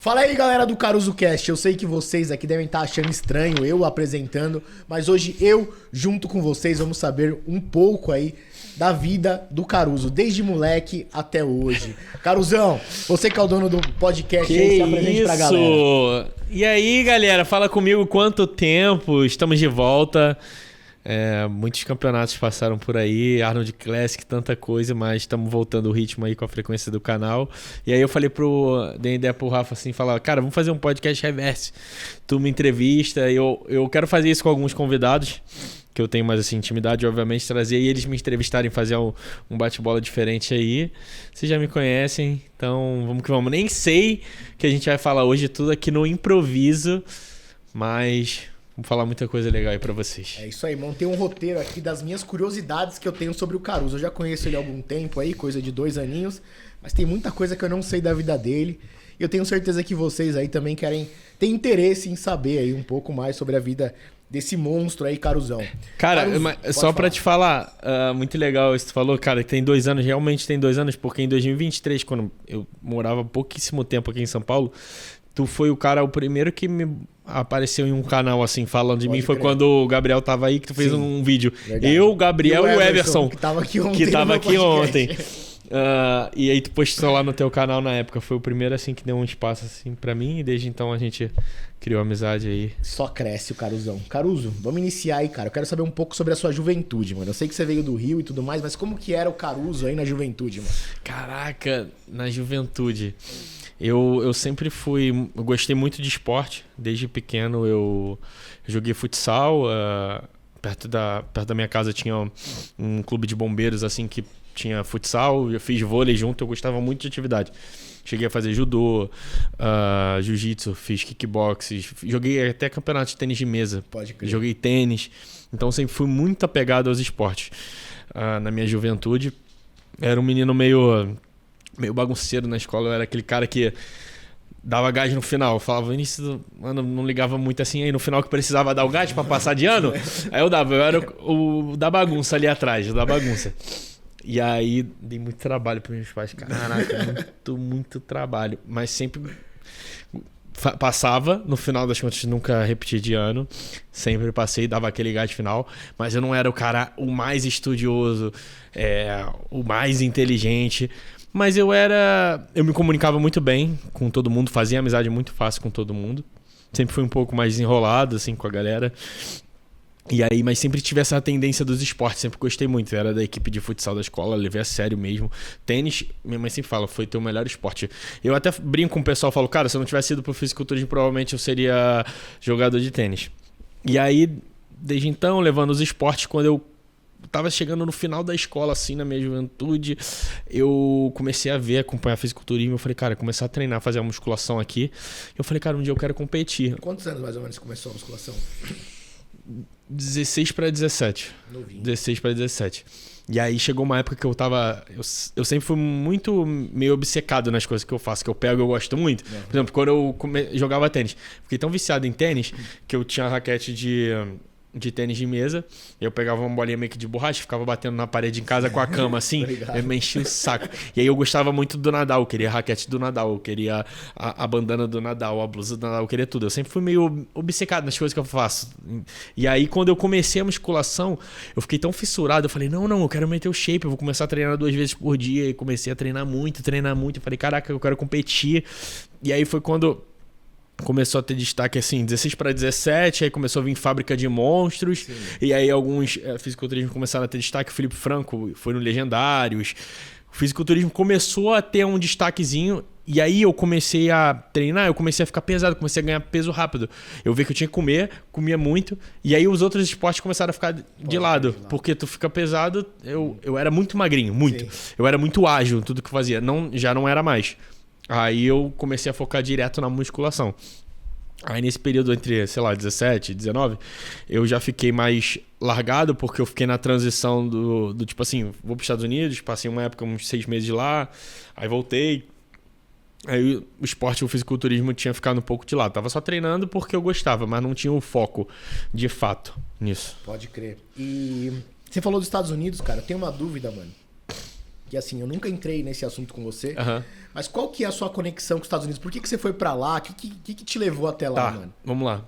Fala aí, galera do Caruso Cast. Eu sei que vocês aqui devem estar achando estranho eu apresentando, mas hoje eu, junto com vocês, vamos saber um pouco aí da vida do Caruso, desde moleque até hoje. Caruzão, você que é o dono do podcast, aí, se apresente pra galera. E aí, galera, fala comigo quanto tempo, estamos de volta. Muitos campeonatos passaram por aí, Arnold Classic, tanta coisa, mas estamos voltando o ritmo aí com a frequência do canal. E aí eu falei dei ideia pro Rafa assim, falar, cara, vamos fazer um podcast reverse. Tu me entrevista, eu quero fazer isso com alguns convidados, que eu tenho mais assim, intimidade, obviamente, trazer e eles me entrevistarem, fazer um bate-bola diferente aí. Vocês já me conhecem, então vamos que vamos. Nem sei o que a gente vai falar hoje, tudo aqui no improviso, mas... vamos falar muita coisa legal aí pra vocês. É isso aí, montei um roteiro aqui das minhas curiosidades que eu tenho sobre o Caruso. Eu já conheço ele há algum tempo aí, coisa de 2 aninhos, mas tem muita coisa que eu não sei da vida dele. E eu tenho certeza que vocês aí também têm interesse em saber aí um pouco mais sobre a vida desse monstro aí, Caruzão. Cara, Caruso, só pra te falar, muito legal isso que tu falou, cara, tem 2 anos, realmente tem 2 anos, porque em 2023, quando eu morava pouquíssimo tempo aqui em São Paulo, tu foi o primeiro que me apareceu em um canal assim, falando de mim, foi quando o Gabriel tava aí, que tu fez um vídeo. Verdade. Eu, o Gabriel e o Everson. Que tava aqui ontem. Que tava aqui ontem. E aí tu postou lá no teu canal na época, foi o primeiro assim que deu um espaço assim pra mim, e desde então a gente criou amizade aí. Só cresce o Caruzão. Caruso, vamos iniciar aí, cara. Eu quero saber um pouco sobre a sua juventude, mano. Eu sei que você veio do Rio e tudo mais, mas como que era o Caruso aí na juventude, mano? Caraca, na juventude... Eu sempre eu gostei muito de esporte, desde pequeno eu joguei futsal, perto da minha casa tinha um clube de bombeiros assim que tinha futsal, eu fiz vôlei junto, eu gostava muito de atividade. Cheguei a fazer judô, jiu-jitsu, fiz kickbox, joguei até campeonato de tênis de mesa, Pode crer. Joguei tênis, então sempre fui muito apegado aos esportes. Na minha juventude, era um menino meio bagunceiro na escola, eu era aquele cara que dava gás no final. Eu falava, início, mano, não ligava muito assim, aí no final que precisava dar o gás pra passar de ano, aí eu era o da bagunça ali atrás, da bagunça. E aí dei muito trabalho pros meus pais, caraca, muito trabalho, mas sempre passava, no final das contas nunca repeti de ano, sempre passei, dava aquele gás final, mas eu não era o mais estudioso, o mais inteligente. Mas eu me comunicava muito bem com todo mundo, fazia amizade muito fácil com todo mundo. Sempre fui um pouco mais desenrolado, assim, com a galera. E aí, mas sempre tive essa tendência dos esportes, sempre gostei muito. Eu era da equipe de futsal da escola, levei a sério mesmo. Tênis, minha mãe sempre fala, foi teu melhor esporte. Eu até brinco com o pessoal, falo, cara, se eu não tivesse ido pro fisiculturismo, provavelmente eu seria jogador de tênis. E aí, desde então, levando os esportes, quando eu tava chegando no final da escola, assim, na minha juventude, eu comecei a acompanhar fisiculturismo. Eu falei, cara, começar a treinar, fazer a musculação aqui. Eu falei, cara, um dia eu quero competir. Quantos anos mais ou menos começou a musculação? 16 para 17. Novinho. 16 para 17. E aí chegou uma época que eu sempre fui meio obcecado nas coisas que eu faço, que eu pego, eu gosto muito. Por exemplo, quando eu jogava tênis, fiquei tão viciado em tênis que eu tinha raquete de tênis de mesa, eu pegava uma bolinha meio que de borracha, ficava batendo na parede em casa com a cama assim, eu me enchia o saco. E aí eu gostava muito do Nadal, eu queria a raquete do Nadal, eu queria a bandana do Nadal, a blusa do Nadal, eu queria tudo. Eu sempre fui meio obcecado nas coisas que eu faço. E aí quando eu comecei a musculação, eu fiquei tão fissurado, eu falei, não, eu quero meter o shape, eu vou começar a treinar 2 vezes por dia. E comecei a treinar muito. Eu falei, caraca, eu quero competir. E aí foi quando começou a ter destaque assim, 16 para 17, aí começou a vir Fábrica de Monstros. Sim. E aí alguns fisiculturismo começaram a ter destaque. O Felipe Franco foi no Legendários. O fisiculturismo começou a ter um destaquezinho. E aí eu comecei a treinar, eu comecei a ficar pesado, comecei a ganhar peso rápido. Eu vi que eu tinha que comia muito. E aí os outros esportes começaram a ficar de lado. Porque tu fica pesado, eu era muito magrinho, muito. Sim. Eu era muito ágil em tudo que eu fazia. Já não era mais. Aí eu comecei a focar direto na musculação. Aí nesse período entre, 17 e 19, eu já fiquei mais largado, porque eu fiquei na transição do tipo assim, vou para os Estados Unidos, passei uma época, uns 6 meses lá, aí voltei. Aí o esporte, o fisiculturismo tinha ficado um pouco de lado. Tava só treinando porque eu gostava, mas não tinha o foco de fato nisso. Pode crer. E você falou dos Estados Unidos, cara, eu tenho uma dúvida, mano. que assim, eu nunca entrei nesse assunto com você, Aham. mas qual que é a sua conexão com os Estados Unidos? Por que você foi pra lá? O que te levou até lá, Tá, mano? vamos lá.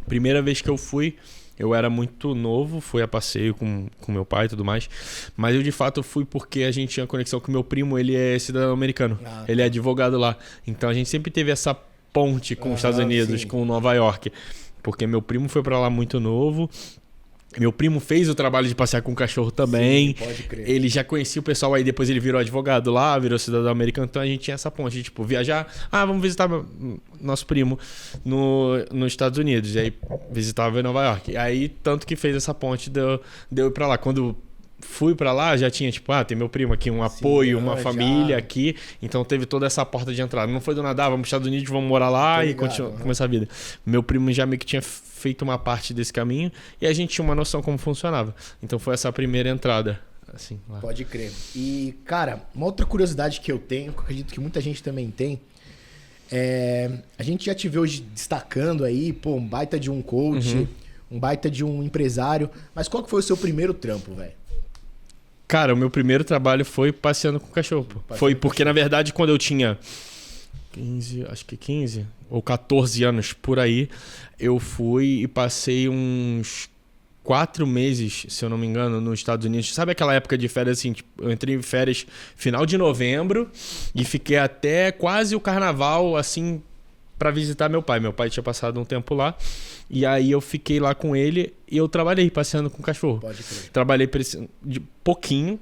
Primeira vez que eu fui, eu era muito novo, fui a passeio com meu pai e tudo mais. Mas eu de fato fui porque a gente tinha conexão com meu primo, ele é cidadão americano. Ah, Ele é advogado lá. Então a gente sempre teve essa ponte com os Estados Unidos, sim. com Nova York. Porque meu primo foi pra lá muito novo. Meu primo fez o trabalho de passear com o cachorro também. Sim, pode crer. Ele já conhecia o pessoal aí, depois ele virou advogado lá, virou cidadão americano. Então a gente tinha essa ponte de, tipo, viajar. Ah, vamos visitar nosso primo nos Estados Unidos. E aí visitava em Nova York. E aí, tanto que fez essa ponte de eu ir pra lá. Quando fui pra lá, já tinha, tipo, tem meu primo aqui, um apoio, uma já. família aqui. Então teve toda essa porta de entrada. Não foi do nada, vamos pros Estados Unidos, vamos morar lá Tô e ligado, começar a vida. Meu primo já meio que tinha feito uma parte desse caminho e a gente tinha uma noção como funcionava. Então foi essa a primeira entrada, assim, lá. Pode crer. E, cara, uma outra curiosidade que eu tenho, que eu acredito que muita gente também tem, a gente já te vê hoje destacando aí, pô, um baita de um coach, um baita de um empresário, mas qual que foi o seu primeiro trampo, velho? Cara, o meu primeiro trabalho foi passeando com o cachorro. Pô. Foi porque, na verdade, quando eu tinha 15 ou 14 anos por aí, eu fui e passei uns 4 meses, se eu não me engano, nos Estados Unidos. Sabe aquela época de férias assim? Tipo, eu entrei em férias final de novembro e fiquei até quase o carnaval, assim, pra visitar meu pai. Meu pai tinha passado um tempo lá. E aí eu fiquei lá com ele e eu trabalhei passeando com o cachorro. Pode crer. Trabalhei de pouquinho.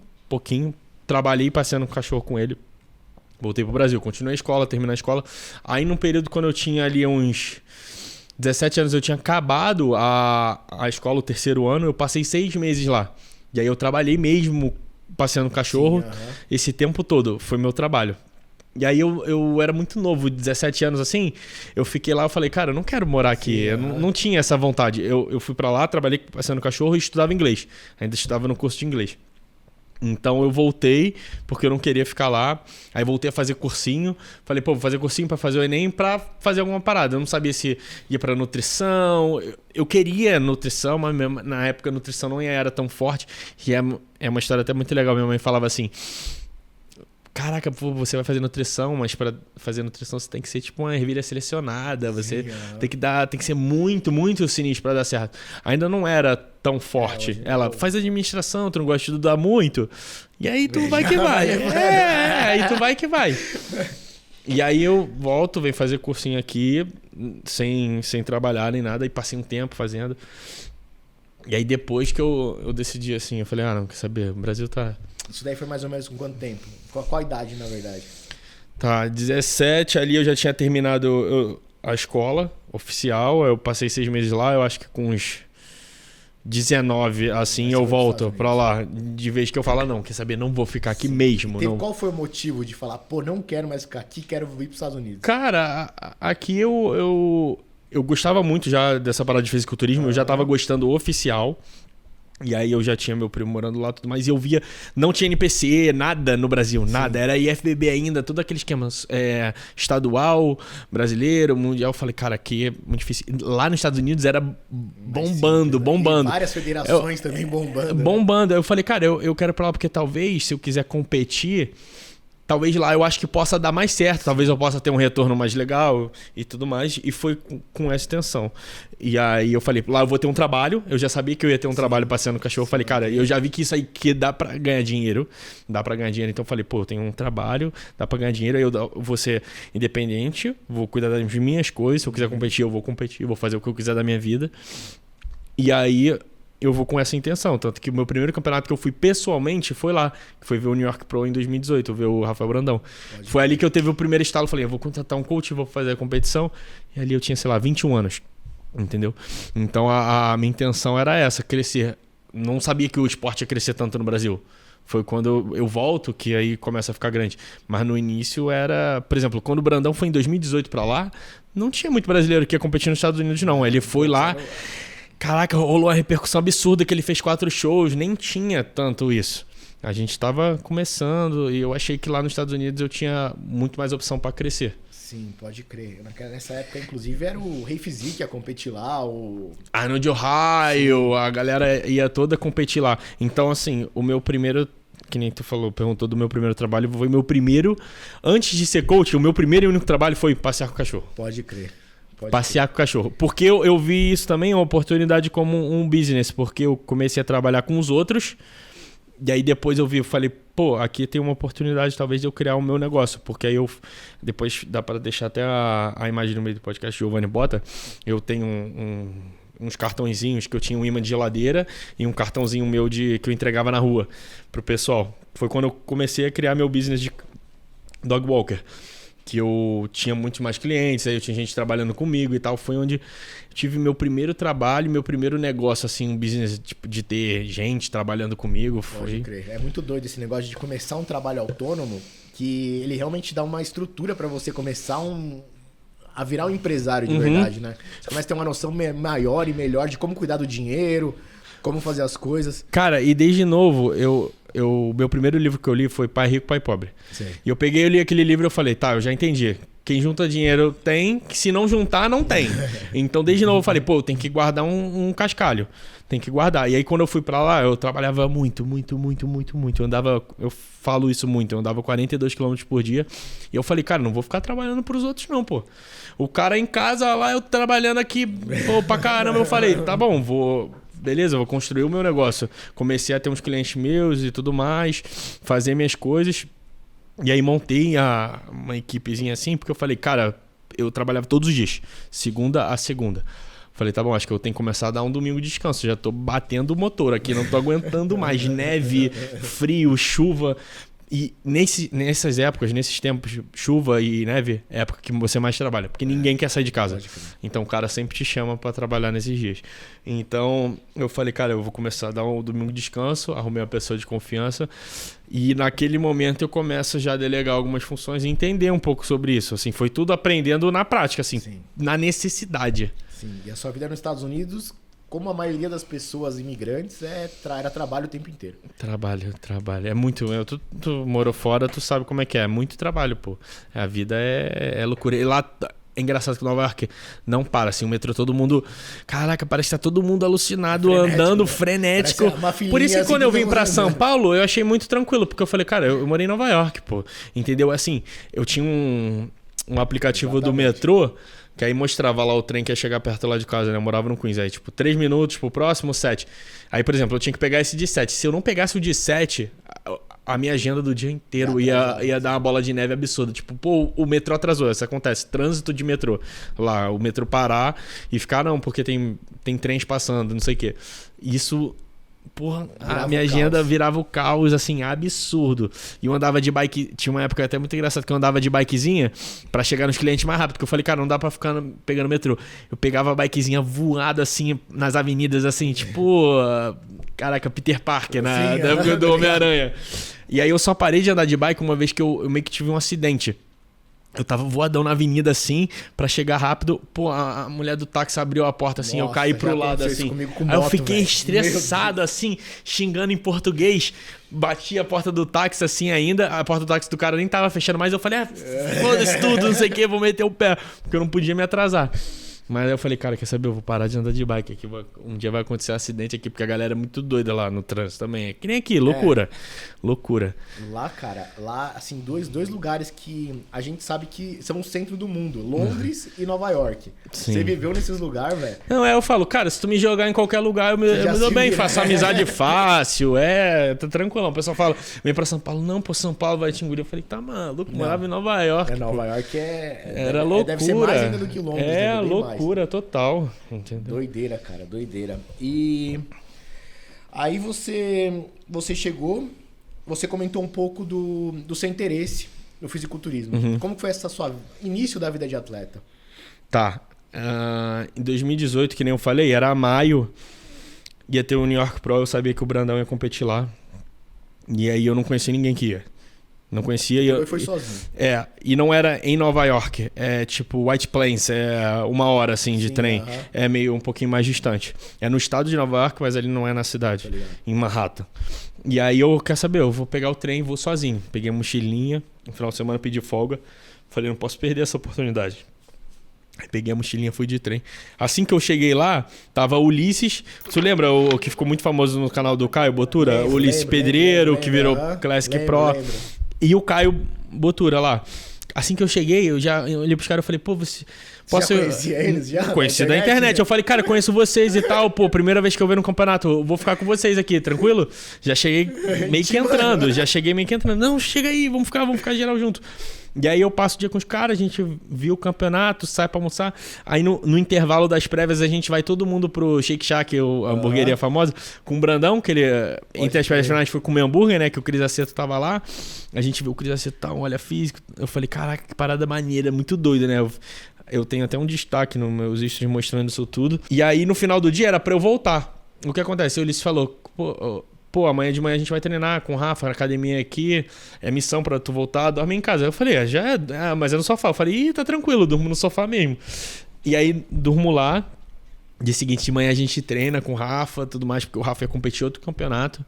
Trabalhei passeando com o cachorro com ele. Voltei pro Brasil, continuei a escola, terminei a escola. Aí num período quando eu tinha ali uns 17 anos, eu tinha acabado a escola, o terceiro ano, eu passei 6 meses lá. E aí eu trabalhei mesmo passeando com o cachorro. Sim, esse tempo todo, foi meu trabalho. E aí eu era muito novo, 17 anos assim, eu fiquei lá, eu falei, cara, eu não quero morar aqui, eu não tinha essa vontade. Eu fui pra lá, trabalhei passeando cachorro e estudava inglês, ainda estudava no curso de inglês. Então eu voltei, porque eu não queria ficar lá, aí voltei a fazer cursinho, falei, pô, vou fazer cursinho pra fazer o Enem pra fazer alguma parada. Eu não sabia se ia pra nutrição, eu queria nutrição, mas na época a nutrição não era tão forte, e é uma história até muito legal, minha mãe falava assim, caraca, pô, você vai fazer nutrição, mas pra fazer nutrição você tem que ser tipo uma ervilha selecionada, você tem que ser muito, muito sinistro pra dar certo. Ainda não era tão forte. Ela faz administração, tu não gosta de estudar muito, e aí tu vai que vai. Aí tu vai que vai. E aí eu volto, venho fazer cursinho aqui, sem trabalhar nem nada, e passei um tempo fazendo. E aí depois que eu decidi assim, eu falei, não, quer saber, o Brasil tá... Isso daí foi mais ou menos com quanto tempo? Qual a idade, na verdade? Tá, 17, ali eu já tinha terminado a escola oficial, eu passei 6 meses lá, eu acho que com uns 19, assim, eu volto pra lá. De vez que eu falo, não, quer saber, não vou ficar aqui mesmo. Não. Qual foi o motivo de falar, pô, não quero mais ficar aqui, quero ir pros Estados Unidos? Cara, aqui eu gostava muito já dessa parada de fisiculturismo, eu já tava gostando oficial. E aí eu já tinha meu primo morando lá e tudo mais. E eu via, não tinha NPC, nada no Brasil, nada. Era IFBB ainda, todo aquele esquema estadual, brasileiro, mundial. Eu falei, cara, aqui é muito difícil. Lá nos Estados Unidos era bombando. E várias federações também bombando. Bombando. Aí eu falei, cara, eu quero ir pra lá porque talvez, se eu quiser competir... Talvez lá eu acho que possa dar mais certo, talvez eu possa ter um retorno mais legal e tudo mais. E foi com essa intenção. E aí eu falei, lá eu vou ter um trabalho. Eu já sabia que eu ia ter um trabalho passeando cachorro. Eu falei, cara, eu já vi que isso aí que dá pra ganhar dinheiro. Dá pra ganhar dinheiro. Então eu falei, pô, eu tenho um trabalho, dá pra ganhar dinheiro. Aí eu vou ser independente, vou cuidar das minhas coisas. Se eu quiser competir, eu vou competir. Vou fazer o que eu quiser da minha vida. E aí... eu vou com essa intenção, tanto que o meu primeiro campeonato que eu fui pessoalmente foi lá, que foi ver o New York Pro em 2018, ver o Rafael Brandão. Foi ali que eu teve o primeiro estalo, falei, eu vou contratar um coach, vou fazer a competição, e ali eu tinha, sei lá, 21 anos, entendeu? Então a minha intenção era essa, crescer. Não sabia que o esporte ia crescer tanto no Brasil. Foi quando eu volto que aí começa a ficar grande. Mas no início era... Por exemplo, quando o Brandão foi em 2018 pra lá, não tinha muito brasileiro que ia competir nos Estados Unidos, não. Ele foi lá... Caraca, rolou uma repercussão absurda que ele fez 4 shows, nem tinha tanto isso. A gente estava começando e eu achei que lá nos Estados Unidos eu tinha muito mais opção para crescer. Sim, pode crer. Nessa época, inclusive, era o Rei Physique a competir lá, o... Arnold Ohio, a galera ia toda competir lá. Então, assim, o meu primeiro que nem tu falou, perguntou do meu primeiro trabalho, foi meu primeiro, antes de ser coach, o meu primeiro e único trabalho foi passear com o cachorro. Pode crer. Passear com o cachorro. Porque eu vi isso também, uma oportunidade como um business, porque eu comecei a trabalhar com os outros, e aí depois eu falei, pô, aqui tem uma oportunidade talvez de eu criar o meu negócio, porque aí depois dá para deixar até a imagem no meio do podcast, Giovanni bota, eu tenho uns cartõezinhos que eu tinha um imã de geladeira e um cartãozinho meu que eu entregava na rua pro pessoal. Foi quando eu comecei a criar meu business de dog walker, que eu tinha muitos mais clientes, aí eu tinha gente trabalhando comigo e tal. Foi onde eu tive meu primeiro trabalho, meu primeiro negócio, assim, um business tipo, de ter gente trabalhando comigo. Pode crer. É muito doido esse negócio de começar um trabalho autônomo, que ele realmente dá uma estrutura para você começar a virar um empresário de verdade, né? Você começa a ter uma noção maior e melhor de como cuidar do dinheiro, como fazer as coisas. Cara, e desde novo, meu primeiro livro que eu li foi Pai Rico, Pai Pobre. Sim. E eu peguei, eu li aquele livro e eu falei, tá, eu já entendi. Quem junta dinheiro tem, que se não juntar, não tem. Então, desde novo, eu falei, pô, tem que guardar um cascalho. Tem que guardar. E aí, quando eu fui pra lá, eu trabalhava muito. Eu falo isso muito, eu andava 42 km por dia. E eu falei, cara, não vou ficar trabalhando pros outros não, pô. O cara em casa, lá eu trabalhando aqui, pô, pra caramba. Eu falei, tá bom, beleza, vou construir o meu negócio. Comecei a ter uns clientes meus e tudo mais, fazer minhas coisas. E aí montei uma equipezinha assim, porque eu falei, cara, eu trabalhava todos os dias, segunda a segunda. Falei, tá bom, acho que eu tenho que começar a dar um domingo de descanso. Já tô batendo o motor aqui, não tô aguentando mais. Neve, frio, chuva. E nessas épocas, nesses tempos, chuva e neve, é a época que você mais trabalha. Porque ninguém quer sair de casa. Então o cara sempre te chama pra trabalhar nesses dias. Então eu falei, cara, eu vou começar a dar um domingo de descanso. Arrumei uma pessoa de confiança. E naquele momento eu começo já a delegar algumas funções e entender um pouco sobre isso. Assim, foi tudo aprendendo na prática, assim, na necessidade. Sim, e a sua vida nos Estados Unidos, como a maioria das pessoas imigrantes, era trabalho o tempo inteiro. Trabalho. É muito... Tu morou fora, tu sabe como é que é. É muito trabalho, pô. A vida é loucura. E lá... É engraçado que Nova York não para, assim, o metrô, todo mundo... Caraca, parece que tá todo mundo alucinado, frenético, andando, frenético. Por isso que quando eu vim pra São Paulo, eu achei muito tranquilo, porque eu falei, cara, eu morei em Nova York, pô. Entendeu? Assim, eu tinha um aplicativo do metrô, que aí mostrava lá o trem que ia chegar perto lá de casa, né? Eu morava no Queens, aí tipo 3 minutos pro próximo, 7. Aí, por exemplo, eu tinha que pegar esse de 7. Se eu não pegasse o de 7, a minha agenda do dia inteiro ia dar uma bola de neve absurda. Tipo, pô, o metrô atrasou, isso acontece. Trânsito de metrô. Lá, o metrô parar e ficar, não, porque tem trens passando, não sei o quê. Isso... Porra, a minha agenda virava o caos, assim, absurdo. E eu andava de bike, tinha uma época até muito engraçada que eu andava de bikezinha pra chegar nos clientes mais rápido, porque eu falei, cara, não dá pra ficar pegando metrô. Eu pegava a bikezinha voada, assim, nas avenidas, assim, tipo, caraca, Peter Parker, né? Da época do Homem-Aranha. E aí eu só parei de andar de bike uma vez que eu meio que tive um acidente. Eu tava voadão na avenida assim, pra chegar rápido. Pô, a mulher do táxi abriu a porta assim, eu caí pro lado assim. Aí eu fiquei estressado assim, xingando em português. Bati a porta do táxi assim ainda. A porta do táxi do cara nem tava fechando mais. Eu falei, foda-se tudo, não sei o que, vou meter o pé. Porque eu não podia me atrasar. Mas aí eu falei, cara, quer saber? Eu vou parar de andar de bike aqui. Um dia vai acontecer um acidente aqui, porque a galera é muito doida lá no trânsito também. É que nem aqui, loucura. Loucura. Lá, cara, assim, dois lugares que a gente sabe que são o centro do mundo. Londres e Nova York. Sim. Você viveu nesses lugares, velho? Não, eu falo, cara, se tu me jogar em qualquer lugar, eu me dou bem. Faço amizade fácil, tá tranquilão. O pessoal fala, vem pra São Paulo. Não, pô, São Paulo vai te engolir. Eu falei, tá maluco, morava em Nova York. Nova York era loucura. Deve ser mais ainda do que Londres. Loucura total, entendeu? Doideira, cara, doideira. E aí você chegou, você comentou um pouco do seu interesse no fisiculturismo. Como foi essa sua início da vida de atleta? Tá. Em 2018, que nem eu falei, era maio, ia ter o New York Pro, eu sabia que o Brandão ia competir lá. E aí eu não conhecia ninguém que ia. Não conhecia. Eu fui sozinho. E não era em Nova York. É tipo White Plains, é 1 hora assim de trem. É meio um pouquinho mais distante. É no estado de Nova York, mas ali não é na cidade. Em Manhattan. E aí eu, quer saber, eu vou pegar o trem e vou sozinho. Peguei a mochilinha, no final de semana pedi folga. Falei, não posso perder essa oportunidade. Aí Peguei a mochilinha, fui de trem. Assim que eu cheguei lá, tava o Ulisses. Você lembra o que ficou muito famoso no canal do Caio Botura? O Ulisses Pedreiro, que virou Classic Pro. E o Caio Botura lá. Assim que eu cheguei, eu olhei pros caras e falei, pô, você... Posso... Já conhecia eles já? Conheci da internet. Eu falei, cara, conheço vocês e tal. Pô, primeira vez que eu vejo no campeonato, eu vou ficar com vocês aqui, tranquilo? Já cheguei meio que entrando. Não, chega aí, vamos ficar geral junto. E aí eu passo o dia com os caras, a gente viu o campeonato, sai pra almoçar. Aí no intervalo das prévias a gente vai todo mundo pro Shake Shack, a hamburgueria famosa, com o Brandão, que ele, entre as prévias finais, foi comer hambúrguer, né? Que o Cris Aceto tava lá. A gente viu o Cris Aceto, tá, olha físico. Eu falei, caraca, que parada maneira, muito doida, né? Eu tenho até um destaque nos meus stories mostrando isso tudo. E aí, no final do dia, era pra eu voltar. O que acontece? O Ulisses falou, pô, amanhã de manhã a gente vai treinar com o Rafa na academia aqui. É missão pra tu voltar, dorme em casa. Eu falei, mas é no sofá. Eu falei, tá tranquilo, durmo no sofá mesmo. E aí, durmo lá. Dia seguinte de manhã a gente treina com o Rafa, tudo mais, porque o Rafa ia competir outro campeonato.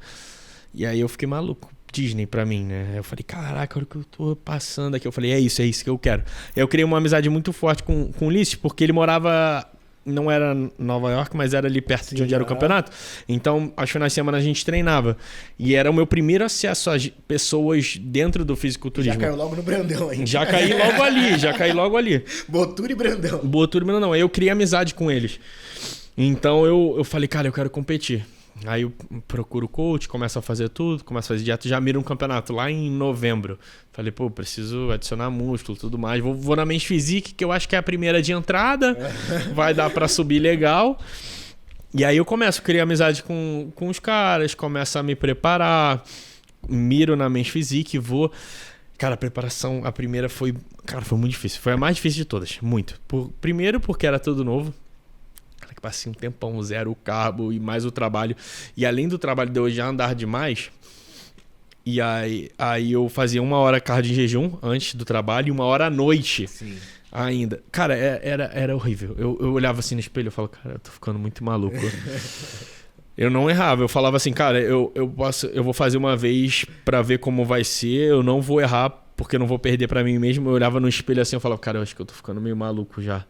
E aí eu fiquei maluco. Disney pra mim, né? Eu falei, caraca, olha o que eu tô passando aqui. Eu falei, é isso que eu quero. Eu criei uma amizade muito forte com o Ulisses, porque ele morava, não era em Nova York, mas era ali perto de onde era o campeonato. Então, aos finais de semana a gente treinava. E era o meu primeiro acesso a pessoas dentro do fisiculturismo. Já caiu logo no Brandão aí. Já caí logo ali. Botura e Brandão. Aí eu criei amizade com eles. Então eu falei, cara, eu quero competir. Aí eu procuro o coach, começo a fazer tudo, começo a fazer dieta, já miro um campeonato lá em novembro. Falei, pô, preciso adicionar músculo, tudo mais. Vou na Men's Physique, que eu acho que é a primeira de entrada, vai dar pra subir legal. E aí eu começo a criar amizade com os caras, começo a me preparar, miro na Men's Physique, vou... Cara, a preparação, a primeira foi muito difícil. Foi a mais difícil de todas, muito. Primeiro porque era tudo novo. Passei um tempão, zero carbo e mais o trabalho. E além do trabalho de eu já andar demais, e aí eu fazia 1 hora cardio em jejum antes do trabalho e 1 hora à noite. Sim. Ainda. Cara, era horrível. Eu olhava assim no espelho e falava, cara, eu tô ficando muito maluco. Eu não errava. Eu falava assim, cara, eu vou fazer uma vez pra ver como vai ser. Eu não vou errar porque eu não vou perder pra mim mesmo. Eu olhava no espelho assim e falava, cara, eu acho que eu tô ficando meio maluco já.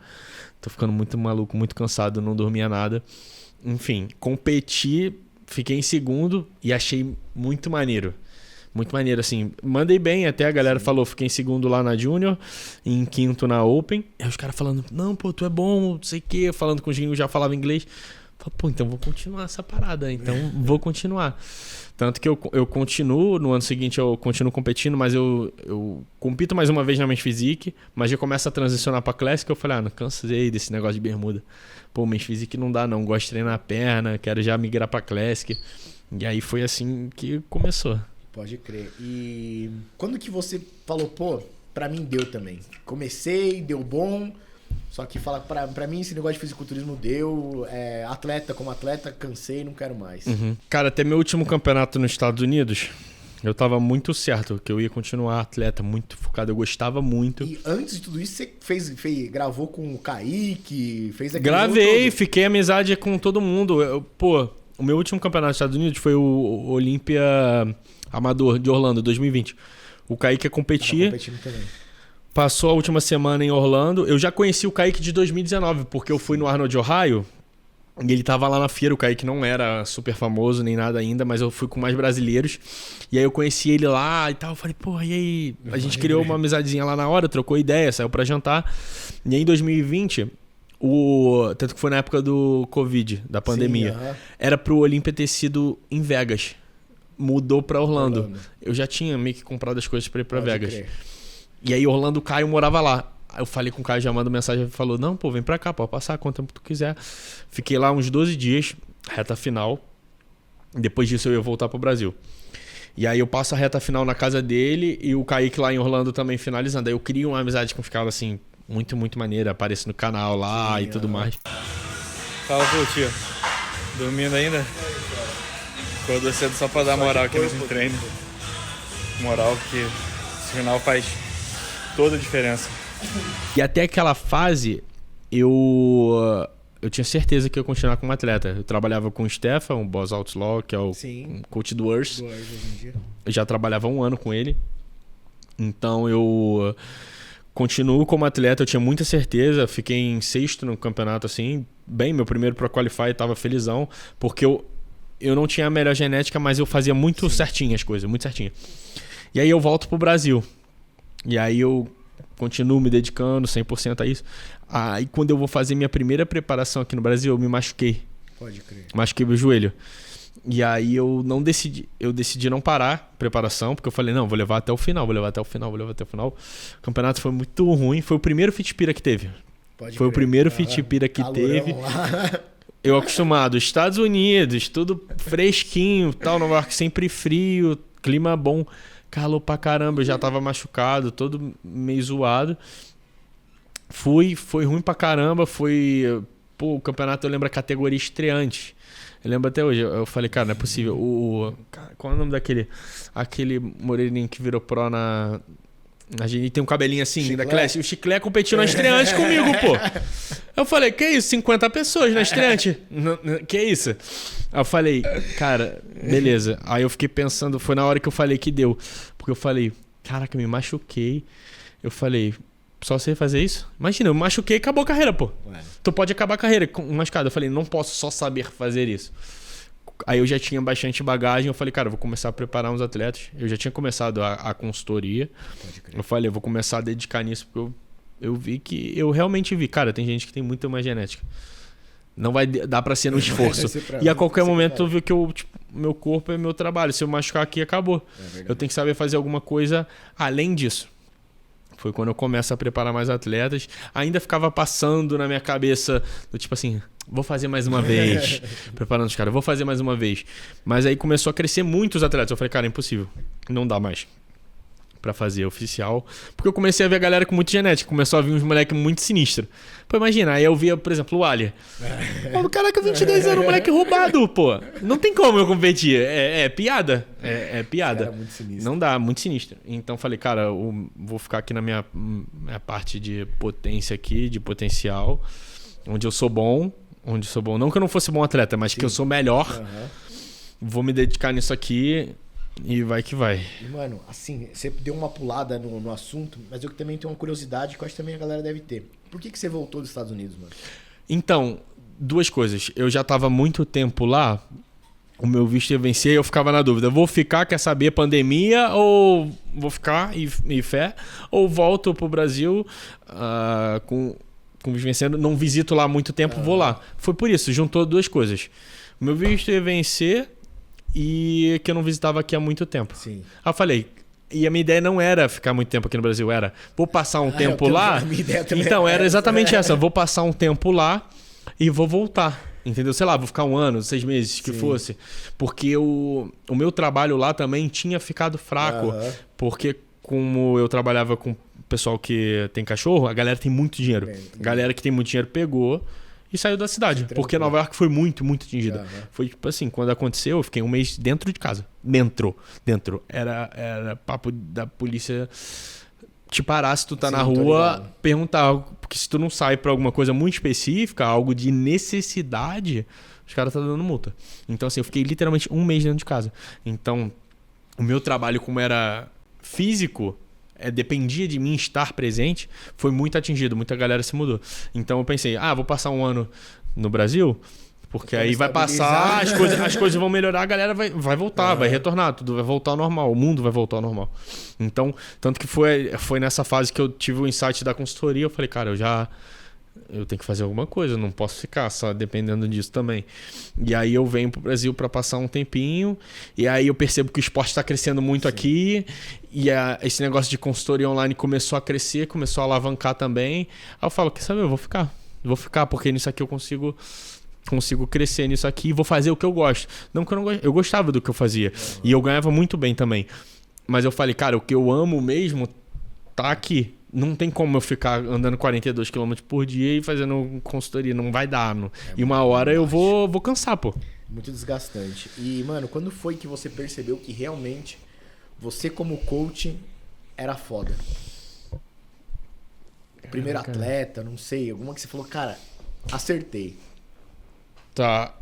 Tô ficando muito maluco, muito cansado, não dormia nada. Enfim, competi, fiquei em segundo e achei muito maneiro. Muito maneiro, assim. Mandei bem, até a galera falou, fiquei em segundo lá na Junior, em quinto na Open. Aí os caras falando, não, pô, tu é bom, não sei o quê. Falando com os gringos, já falava inglês. Falei, pô, então vou continuar essa parada, então vou continuar. Tanto que eu continuo, no ano seguinte eu continuo competindo, mas eu compito mais uma vez na Men's Physique, mas já começo a transicionar pra Classic. Eu falei, não cansei desse negócio de bermuda. Pô, Men's Physique não dá não, gosto de treinar a perna, quero já migrar pra Classic. E aí foi assim que começou. Pode crer. E quando que você falou, pô, pra mim deu também? Comecei, deu bom... Só que fala pra mim esse negócio de fisiculturismo deu, como atleta, cansei, não quero mais. Uhum. Cara, até meu último campeonato nos Estados Unidos, eu tava muito certo que eu ia continuar atleta, muito focado, eu gostava muito. E antes de tudo isso, você gravou com o Kaique, fez aquele Gravei, fiquei amizade com todo mundo. O meu último campeonato nos Estados Unidos foi o Olímpia Amador de Orlando, 2020. O Kaique ia competir. Tava competindo também. Passou a última semana em Orlando. Eu já conheci o Kaique de 2019, porque eu fui no Arnold, Ohio, e ele tava lá na feira. O Kaique não era super famoso nem nada ainda, mas eu fui com mais brasileiros. E aí eu conheci ele lá e tal. Eu falei, pô, e aí? A gente criou uma amizadezinha lá na hora, trocou ideia, saiu pra jantar. E aí em 2020, tanto que foi na época do Covid, da pandemia, era pro Olímpia ter sido em Vegas. Mudou pra Orlando. Eu já tinha meio que comprado as coisas pra ir pra Vegas. Crer. E aí Orlando, o Caio morava lá. Aí eu falei com o Caio, já mandou mensagem, ele falou, não, pô, vem pra cá, pode passar quanto tempo tu quiser. Fiquei lá uns 12 dias, reta final. Depois disso eu ia voltar pro Brasil. E aí eu passo a reta final na casa dele e o Kaique lá em Orlando também finalizando. Aí eu crio uma amizade com o cara assim, muito, muito maneira. Apareço no canal lá e tudo mais. Fala, pô, tio. Dormindo ainda? Acordou cedo só pra dar moral aqui no treino. Moral que esse final faz toda a diferença. E até aquela fase, eu tinha certeza que eu ia continuar como atleta. Eu trabalhava com o Stefan, o Boss Outlaw, que é o coach do Earth. Eu já trabalhava 1 ano com ele. Então eu continuo como atleta, eu tinha muita certeza, fiquei em 6º no campeonato, assim, bem, meu primeiro Pro Qualify, tava felizão, porque eu não tinha a melhor genética, mas eu fazia muito certinho as coisas, muito certinho. E aí eu volto pro Brasil, e aí eu continuo me dedicando 100% a isso. Aí quando eu vou fazer minha primeira preparação aqui no Brasil, eu me machuquei. Pode crer. Machuquei meu joelho. E aí eu decidi não parar a preparação, porque eu falei, não, vou levar até o final. O campeonato foi muito ruim, foi o primeiro Fitpira que teve. Foi o primeiro Fitpira que teve. Eu acostumado, Estados Unidos, tudo fresquinho, tal, Nova York sempre frio, clima bom, calor pra caramba, eu já tava machucado, todo meio zoado. Foi ruim pra caramba, o campeonato, eu lembro a categoria estreante. Eu lembro até hoje, eu falei, cara, não é possível. Qual é o nome aquele moreninho que virou pro na gente tem um cabelinho assim, Chiclé. da classe. O Chiclé competiu na estreante comigo, pô. Eu falei, que isso? 50 pessoas na estreante? Que isso? Aí eu falei, cara, beleza. Aí eu fiquei pensando, foi na hora que eu falei que deu. Porque eu falei, caraca, me machuquei. Eu falei, só você fazer isso? Imagina, eu machuquei e acabou a carreira, pô. Tu pode acabar a carreira com machucado. Eu falei, não posso só saber fazer isso. Aí eu já tinha bastante bagagem, eu falei, cara, eu vou começar a preparar uns atletas. Eu já tinha começado a consultoria. Eu falei, eu vou começar a dedicar nisso, porque eu vi que... Eu realmente vi, cara, tem gente que tem muita mais genética. Não vai dar pra ser no esforço. E a qualquer momento eu vi que meu corpo é meu trabalho. Se eu machucar aqui, acabou. Eu tenho que saber fazer alguma coisa além disso. Foi quando eu começo a preparar mais atletas. Ainda ficava passando na minha cabeça, do tipo assim, vou fazer mais uma vez. Preparando os caras, vou fazer mais uma vez. Mas aí começou a crescer muito os atletas. Eu falei, cara, é impossível. Não dá mais pra fazer oficial. Porque eu comecei a ver a galera com muita genética. Começou a vir uns moleques muito sinistros. Pô, imagina, aí eu via, por exemplo, o Alia. Pô, caraca, 22 anos, moleque roubado, pô. Não tem como eu competir. É piada. É piada. Cara, muito sinistro. Não dá, muito sinistro. Então falei, cara, eu vou ficar aqui na minha parte de potência aqui, de potencial. Onde eu sou bom. Não que eu não fosse bom atleta, mas que eu sou melhor. Vou me dedicar nisso aqui. E vai que vai. E, mano, assim, você deu uma pulada no assunto, mas eu também tenho uma curiosidade que eu acho que também a galera deve ter. Por que você voltou dos Estados Unidos, mano? Então, duas coisas. Eu já estava muito tempo lá, o meu visto ia vencer e eu ficava na dúvida. Vou ficar, quer saber, pandemia, ou vou ficar e fé, ou volto pro Brasil com o visto vencendo, não visito lá há muito tempo, vou lá. Foi por isso, juntou duas coisas. O meu visto ia vencer e que eu não visitava aqui há muito tempo. Sim. Aí eu falei, e a minha ideia não era ficar muito tempo aqui no Brasil, era vou passar um tempo lá. A minha ideia também Então, era exatamente essa, vou passar um tempo lá e vou voltar. Entendeu? Sei lá, vou ficar 1 ano, 6 meses, que fosse. Porque o meu trabalho lá também tinha ficado fraco. Porque como eu trabalhava com o pessoal que tem cachorro, a galera tem muito dinheiro. A galera que tem muito dinheiro pegou e saiu da cidade. Porque Nova York foi muito, muito atingida. Foi tipo assim, quando aconteceu, eu fiquei 1 mês dentro de casa. Dentro. Era papo da polícia te parar se tu tá na rua, perguntar. Porque se tu não sai pra alguma coisa muito específica, algo de necessidade, os caras tá dando multa. Então assim, eu fiquei literalmente 1 mês dentro de casa. Então, o meu trabalho como era físico, dependia de mim estar presente, foi muito atingido, muita galera se mudou. Então eu pensei, vou passar 1 ano no Brasil, porque aí vai passar, as coisas vão melhorar, a galera vai voltar, vai retornar, tudo vai voltar ao normal, o mundo vai voltar ao normal. Então, tanto que foi nessa fase que eu tive o insight da consultoria, eu falei, cara, eu tenho que fazer alguma coisa, não posso ficar só dependendo disso também. E aí eu venho pro Brasil para passar um tempinho, e aí eu percebo que o esporte está crescendo muito aqui, e esse negócio de consultoria online começou a crescer, começou a alavancar também. Aí eu falo, quer saber, eu vou ficar, porque nisso aqui eu consigo crescer nisso aqui e vou fazer o que eu gosto. Não que eu gostava do que eu fazia, e eu ganhava muito bem também. Mas eu falei, cara, o que eu amo mesmo tá aqui. Não tem como eu ficar andando 42 km por dia e fazendo consultoria. Não vai dar. E uma hora eu vou cansar, pô. Muito desgastante. E, mano, quando foi que você percebeu que realmente você como coach era foda? Primeiro atleta, não sei. Alguma que você falou, cara, acertei. Tá,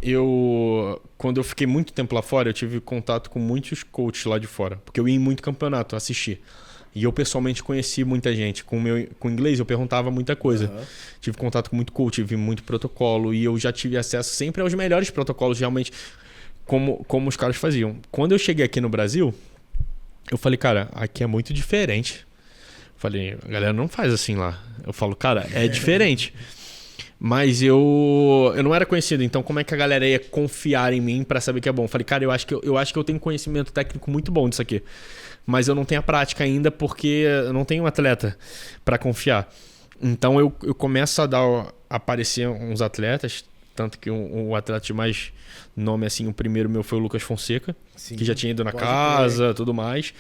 quando eu fiquei muito tempo lá fora, eu tive contato com muitos coaches lá de fora. Porque eu ia em muito campeonato assistir. E eu pessoalmente conheci muita gente. Com inglês eu perguntava muita coisa. Tive contato com muito coach, tive muito protocolo. E eu já tive acesso sempre aos melhores protocolos, realmente, como os caras faziam. Quando eu cheguei aqui no Brasil, eu falei, cara, aqui é muito diferente. Falei, a galera não faz assim lá. Eu falo, cara, é diferente. Mas eu não era conhecido, então como é que a galera ia confiar em mim pra saber que é bom? Falei, cara, eu acho que eu tenho conhecimento técnico muito bom disso aqui. Mas eu não tenho a prática ainda porque eu não tenho um atleta pra confiar. Então eu começo a aparecer uns atletas, tanto que o atleta de mais nome, assim, o primeiro meu foi o Lucas Fonseca, sim, que já tinha ido na casa, tudo mais.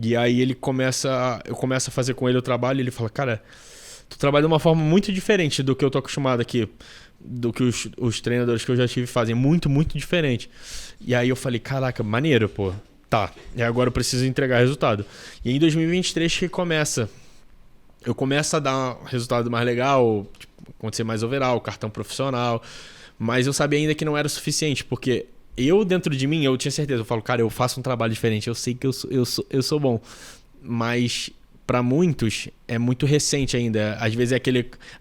E aí eu começo a fazer com ele o trabalho e ele fala, cara, tu trabalha de uma forma muito diferente do que eu tô acostumado aqui, do que os treinadores que eu já tive fazem, muito, muito diferente. E aí eu falei, caraca, maneiro, pô. Tá, e agora eu preciso entregar resultado. E em 2023 que eu começo a dar um resultado mais legal, tipo, acontecer mais overall, cartão profissional, mas eu sabia ainda que não era o suficiente, porque eu dentro de mim, eu tinha certeza, eu falo, cara, eu faço um trabalho diferente, eu sei que eu sou bom, mas para muitos é muito recente ainda. Às vezes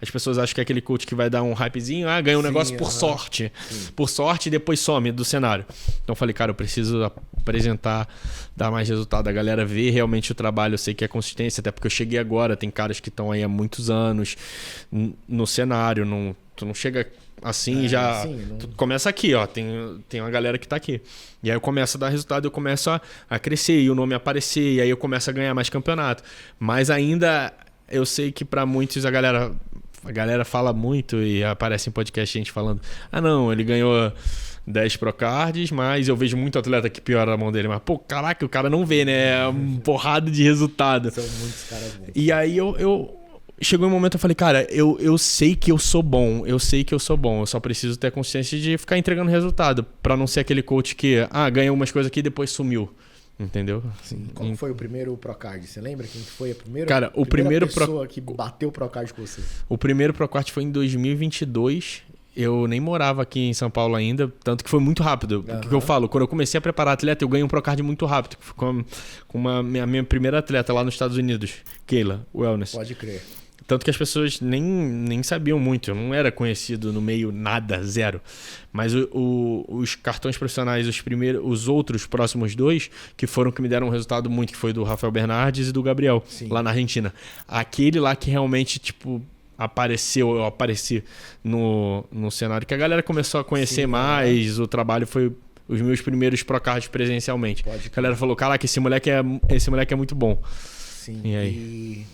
as pessoas acham que é aquele coach que vai dar um hypezinho, ganha um negócio por sorte. Sim. Por sorte e depois some do cenário. Então eu falei, cara, eu preciso apresentar, dar mais resultado. A galera vê realmente o trabalho, eu sei que é consistência, até porque eu cheguei agora, tem caras que estão aí há muitos anos no cenário, tu não chega assim já... Tu começa aqui, ó, tem uma galera que tá aqui. E aí eu começo a dar resultado, eu começo a crescer e o nome aparecer, e aí eu começo a ganhar mais campeonato. Mas ainda eu sei que para muitos a galera fala muito e aparece em podcast gente falando, não, ele ganhou 10 Procards, mas eu vejo muito atleta que piora a mão dele. Mas, pô, caraca, o cara não vê, né? É uma porrada de resultado. São muitos caras bons. E aí chegou um momento eu falei, cara, eu sei que eu sou bom, eu só preciso ter a consciência de ficar entregando resultado, pra não ser aquele coach que, ganha umas coisas aqui e depois sumiu, entendeu? Sim. Qual foi o primeiro Procard? Você lembra quem foi a primeira, cara, o primeiro pessoa que bateu o Procard com você? O primeiro Procard foi em 2022, eu nem morava aqui em São Paulo ainda, tanto que foi muito rápido. O que eu falo, quando eu comecei a preparar atleta, eu ganhei um Procard muito rápido, com a minha primeira atleta lá nos Estados Unidos, Keila Wellness. Pode crer. Tanto que as pessoas nem sabiam muito, eu não era conhecido no meio nada, zero. Mas os cartões profissionais, os outros próximos 2, que foram que me deram um resultado muito, que foi do Rafael Bernardes e do Gabriel, sim, lá na Argentina. Aquele lá que realmente, tipo, eu apareci no cenário, que a galera começou a conhecer, sim, mais, o trabalho foi os meus primeiros Procards presencialmente. A galera falou, caraca, esse moleque é muito bom. Sim, e aí...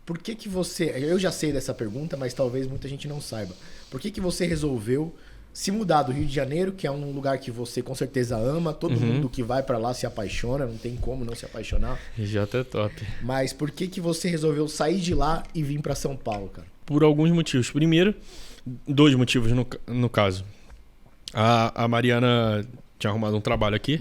Por que você... Eu já sei dessa pergunta, mas talvez muita gente não saiba. Por que você resolveu se mudar do Rio de Janeiro, que é um lugar que você com certeza ama, todo mundo que vai pra lá se apaixona, não tem como não se apaixonar. RJ é top. Mas por que você resolveu sair de lá e vir pra São Paulo, cara? Por alguns motivos. Primeiro, 2 motivos no caso. A Mariana tinha arrumado um trabalho aqui.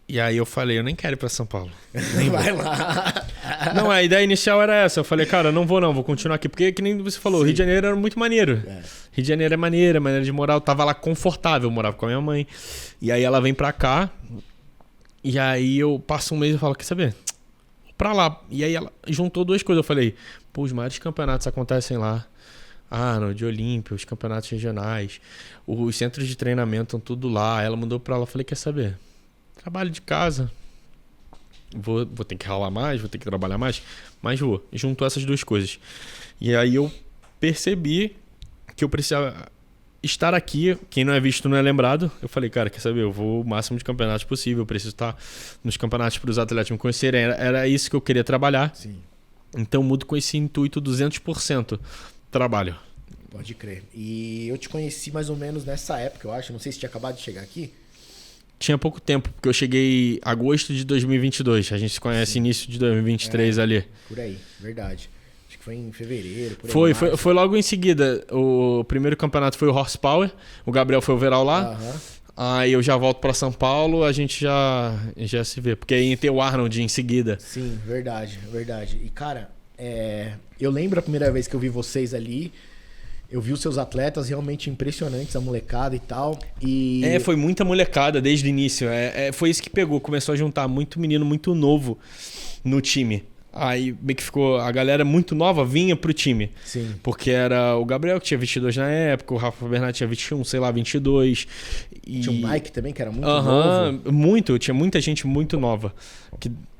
E aí eu falei, eu nem quero ir pra São Paulo. Nem vai lá. Não, a ideia inicial era essa. Eu falei, cara, não, vou continuar aqui. Porque, que nem você falou, sim, Rio de Janeiro era muito maneiro. Rio de Janeiro é maneira de morar. Eu tava lá confortável, eu morava com a minha mãe. E aí ela vem pra cá. E aí eu passo um mês e falo, quer saber? Vou pra lá. E aí ela juntou 2 coisas. Eu falei, pô, os maiores campeonatos acontecem lá. No de Olímpia, os campeonatos regionais. Os centros de treinamento estão tudo lá. Ela mandou pra lá, eu falei, quer saber? Trabalho de casa, vou ter que ralar mais, vou ter que trabalhar mais, mas juntou essas 2 coisas. E aí eu percebi que eu precisava estar aqui, quem não é visto não é lembrado. Eu falei, cara, quer saber, eu vou o máximo de campeonatos possível, eu preciso estar nos campeonatos para os atletas me conhecerem, era isso que eu queria trabalhar. Sim. Então mudo com esse intuito 200% trabalho. Pode crer. E eu te conheci mais ou menos nessa época, eu acho, não sei se tinha acabado de chegar aqui. Tinha pouco tempo, porque eu cheguei em agosto de 2022. A gente se conhece, sim, início de 2023 ali. Por aí, verdade. Acho que foi em fevereiro. Por aí, foi logo em seguida. O primeiro campeonato foi o Horsepower. O Gabriel foi overall lá. Aí eu já volto pra São Paulo, a gente já se vê. Porque aí tem o Arnold em seguida. Sim, verdade. E cara, eu lembro a primeira vez que eu vi vocês ali. Eu vi os seus atletas realmente impressionantes, a molecada e tal. E... foi muita molecada desde o início. Foi isso que pegou. Começou a juntar muito menino muito novo no time. Aí meio que ficou... A galera muito nova vinha pro time. Sim. Porque era o Gabriel que tinha 22 na época, o Rafa Bernardo tinha 21, sei lá, 22. E... Tinha o Mike também, que era muito novo. Muito. Tinha muita gente muito nova,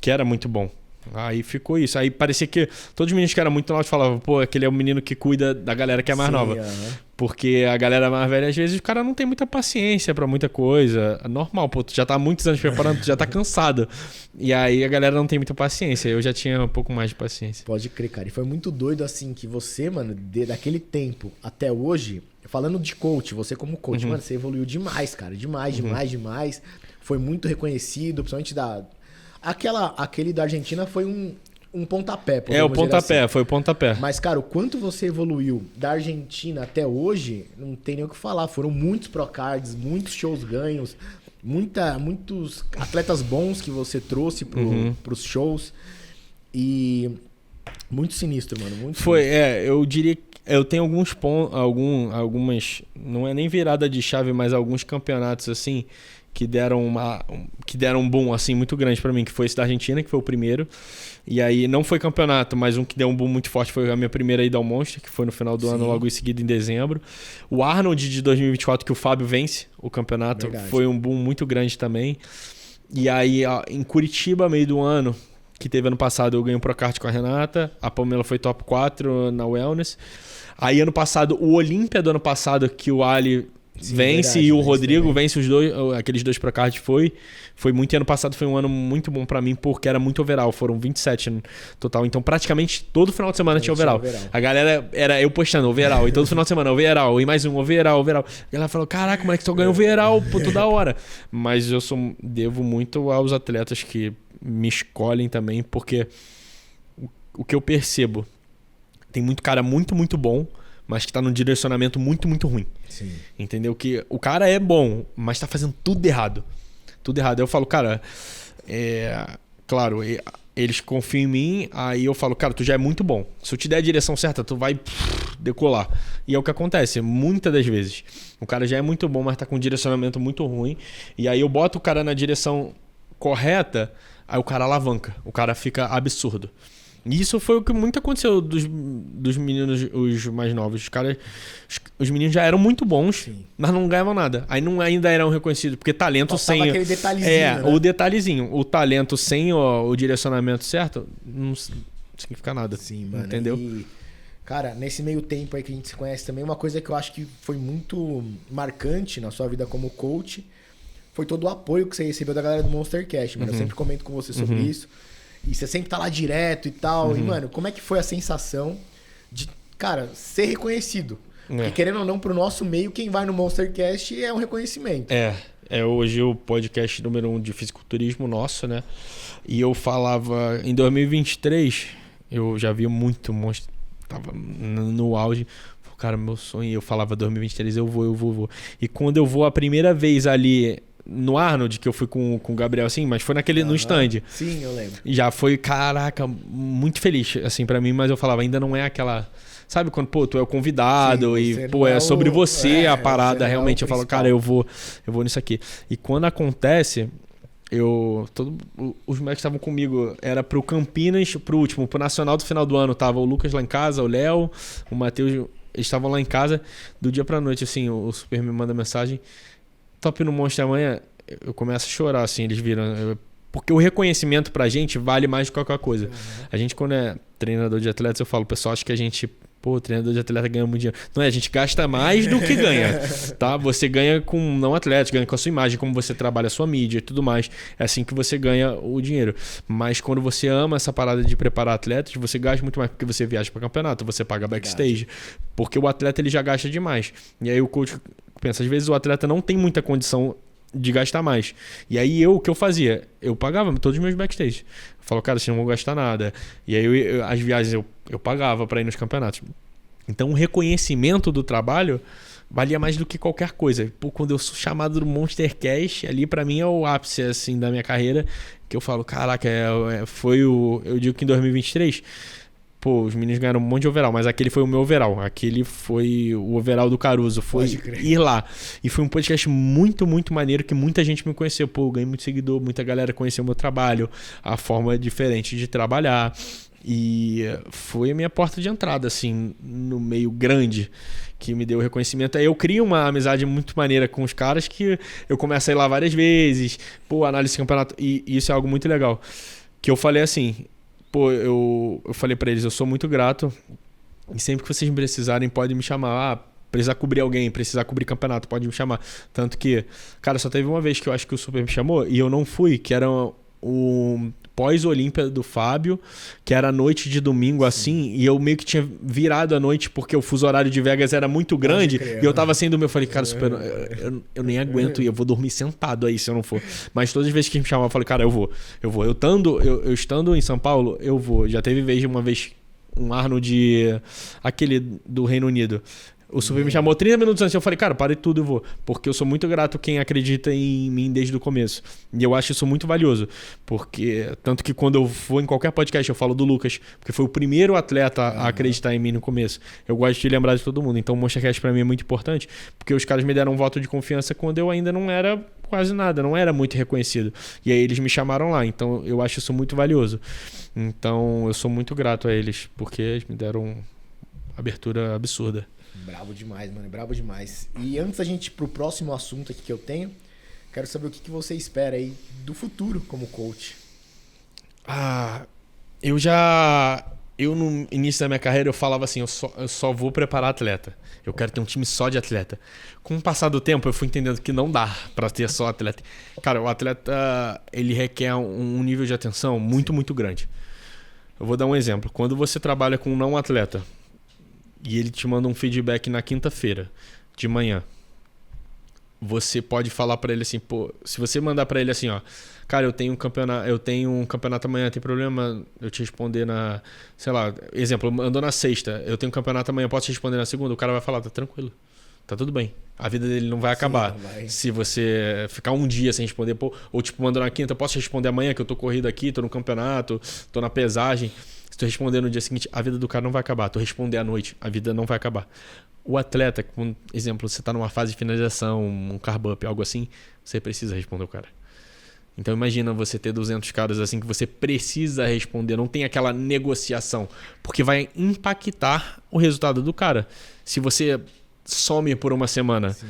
que era muito bom. Aí ficou isso. Aí parecia que todos os meninos que eram muito novos falavam, pô, aquele é o menino que cuida da galera que é mais nova. Porque a galera mais velha, às vezes, o cara não tem muita paciência pra muita coisa. É normal, pô, tu já tá há muitos anos preparando, tu já tá cansado. E aí a galera não tem muita paciência. Eu já tinha um pouco mais de paciência. Pode crer, cara. E foi muito doido, assim, que você, mano, daquele tempo até hoje, falando de coach, você como coach, mano, você evoluiu demais, cara. Demais. Foi muito reconhecido, principalmente aquele da Argentina foi um pontapé. O pontapé, assim. Foi o pontapé. Mas, cara, o quanto você evoluiu da Argentina até hoje, não tem nem o que falar. Foram muitos procards, muitos shows ganhos, muitos atletas bons que você trouxe pros shows. E muito sinistro, mano. Muito foi, sinistro. Eu diria que eu tenho alguns pontos, algumas, não é nem virada de chave, mas alguns campeonatos assim que deram um boom assim muito grande pra mim, que foi esse da Argentina, que foi o primeiro. E aí não foi campeonato, mas um que deu um boom muito forte foi a minha primeira ida ao Monster, que foi no final do ano, logo em seguida em dezembro. O Arnold de 2024, que o Fábio vence o campeonato, foi um boom muito grande também. E aí em Curitiba, meio do ano, que teve ano passado, eu ganhei um Procard com a Renata, a Pamela foi top 4 na Wellness. Aí ano passado, o Olímpia do ano passado, que o Ali vence, e o Rodrigo vence os dois, aqueles dois Procard foi muito. E ano passado foi um ano muito bom pra mim, porque era muito overall, foram 27 no total, então praticamente todo final de semana tinha overall. A galera, era eu postando overall, e todo final de semana overall, e mais um overall. E ela falou, caraca, como é que tu ganhou overall, pô, toda hora. Mas eu devo muito aos atletas que me escolhem também, porque o que eu percebo, tem muito cara muito, muito bom, mas que tá num direcionamento muito, muito ruim. Sim. Entendeu? Que o cara é bom, mas tá fazendo tudo errado. Tudo errado. Aí eu falo, cara, claro, eles confiam em mim, aí eu falo, cara, tu já é muito bom. Se eu te der a direção certa, tu vai decolar. E é o que acontece, muitas das vezes. O cara já é muito bom, mas tá com um direcionamento muito ruim. E aí eu boto o cara na direção correta, aí o cara alavanca. O cara fica absurdo. E isso foi o que muito aconteceu dos meninos, os mais novos. Os meninos já eram muito bons, mas não ganhavam nada. Aí não ainda eram reconhecidos, porque talento passava sem... aquele detalhezinho, né? O detalhezinho. O talento sem o direcionamento certo não significa nada. Sim, mano. Entendeu? E, cara, nesse meio tempo aí que a gente se conhece também, uma coisa que eu acho que foi muito marcante na sua vida como coach foi todo o apoio que você recebeu da galera do Monster Cash, mano. Eu sempre comento com você sobre isso. E você sempre tá lá direto e tal. E, mano, como é que foi a sensação de, cara, ser reconhecido? Porque, querendo ou não, pro nosso meio, quem vai no Monstercast é um reconhecimento. É hoje o podcast número 1 de fisiculturismo nosso, né? E eu falava... Em 2023, eu já vi muito monstro. Tava no auge. Cara, meu sonho... Eu falava 2023, eu vou. E quando eu vou a primeira vez ali... No Arnold, que eu fui com o Gabriel, assim, mas foi no stand. Sim, eu lembro. E já foi, caraca, muito feliz, assim, pra mim, mas eu falava, ainda não é aquela... Sabe quando, pô, tu é o convidado e, pô, é sobre você a parada, realmente. Eu falo, cara, eu vou nisso aqui. E quando acontece, os moleques estavam comigo, era pro Campinas, pro último, pro Nacional do final do ano, tava o Lucas lá em casa, o Léo, o Matheus, eles estavam lá em casa, do dia pra noite, assim, o Super me manda mensagem, top no Monster amanhã, eu começo a chorar, assim, eles viram. Porque o reconhecimento pra gente vale mais do que qualquer coisa. A gente, quando é treinador de atletas, eu falo, o pessoal acha que a gente, pô, treinador de atleta ganha muito dinheiro. Não é, a gente gasta mais do que ganha, tá? Você ganha com não atletas, ganha com a sua imagem, como você trabalha a sua mídia e tudo mais. É assim que você ganha o dinheiro. Mas quando você ama essa parada de preparar atletas, você gasta muito mais, porque você viaja para campeonato, você paga backstage. Porque o atleta, ele já gasta demais. E aí o coach pensa, às vezes o atleta não tem muita condição de gastar mais. E aí o que eu fazia? Eu pagava todos os meus backstage. Eu falo, cara, vocês não vão gastar nada. E aí as viagens eu pagava para ir nos campeonatos. Então o reconhecimento do trabalho valia mais do que qualquer coisa. Pô, quando eu sou chamado do Monster Cash, ali para mim é o ápice assim, da minha carreira, que eu falo, caraca, eu digo que em 2023, pô, os meninos ganharam um monte de overall, mas aquele foi o meu overall. Aquele foi o overall do Caruso. Foi ir lá. E foi um podcast muito, muito maneiro que muita gente me conheceu. Pô, eu ganhei muito seguidor, muita galera conheceu o meu trabalho, a forma diferente de trabalhar. E foi a minha porta de entrada, assim, no meio grande, que me deu o reconhecimento. Aí eu crio uma amizade muito maneira com os caras que eu começo a ir lá várias vezes, pô, análise de campeonato, e isso é algo muito legal. Que eu falei assim, pô, eu falei pra eles, eu sou muito grato, e sempre que vocês precisarem, podem me chamar. Precisar cobrir alguém, precisar cobrir campeonato, pode me chamar. Tanto que, cara, só teve uma vez que eu acho que o Super me chamou, e eu não fui, que era o pós-Olímpia do Fábio, que era noite de domingo, assim, e eu meio que tinha virado a noite porque o fuso horário de Vegas era muito grande, e eu tava sendo meu, eu falei, cara, Super, eu nem aguento e eu vou dormir sentado aí se eu não for. Mas todas as vezes que me chamavam, eu falei, cara, eu vou. Eu estando em São Paulo, eu vou. Já teve vez de uma vez um Arnold, aquele do Reino Unido. O Super me chamou 30 minutos antes. Eu falei, cara, pare tudo, eu vou. Porque eu sou muito grato a quem acredita em mim desde o começo. E eu acho isso muito valioso. Porque, tanto que quando eu vou em qualquer podcast, eu falo do Lucas. Porque foi o primeiro atleta a acreditar em mim no começo. Eu gosto de lembrar de todo mundo. Então o MonsterCast pra mim é muito importante. Porque os caras me deram um voto de confiança quando eu ainda não era quase nada. Não era muito reconhecido. E aí eles me chamaram lá. Então eu acho isso muito valioso. Então eu sou muito grato a eles. Porque eles me deram uma abertura absurda. Bravo demais, mano. Bravo demais. E antes da gente ir pro próximo assunto aqui que eu tenho, quero saber o que você espera aí do futuro como coach. Eu no início da minha carreira eu falava assim, eu só vou preparar atleta. Eu quero ter um time só de atleta. Com o passar do tempo eu fui entendendo que não dá pra ter só atleta. Cara, o atleta, ele requer um nível de atenção muito, muito grande. Eu vou dar um exemplo. Quando você trabalha com um não atleta, e ele te manda um feedback na quinta-feira, de manhã. Você pode falar pra ele assim, pô, se você mandar pra ele assim, ó, cara, eu tenho um campeonato amanhã, tem problema eu te responder na, sei lá, exemplo, andou na sexta, eu tenho um campeonato amanhã, posso te responder na segunda? O cara vai falar, tá tranquilo, tá tudo bem. A vida dele não vai acabar. Sim, não vai. Se você ficar um dia sem responder, pô, ou tipo, mandou na quinta, posso te responder amanhã que eu tô corrido aqui, tô no campeonato, tô na pesagem. Se tu responder no dia seguinte, a vida do cara não vai acabar. Tu responder à noite, a vida não vai acabar. O atleta, por exemplo, você tá numa fase de finalização, um carb up, algo assim, você precisa responder o cara. Então imagina você ter 200 caras assim que você precisa responder, não tem aquela negociação, porque vai impactar o resultado do cara. Se você some por uma semana, sim,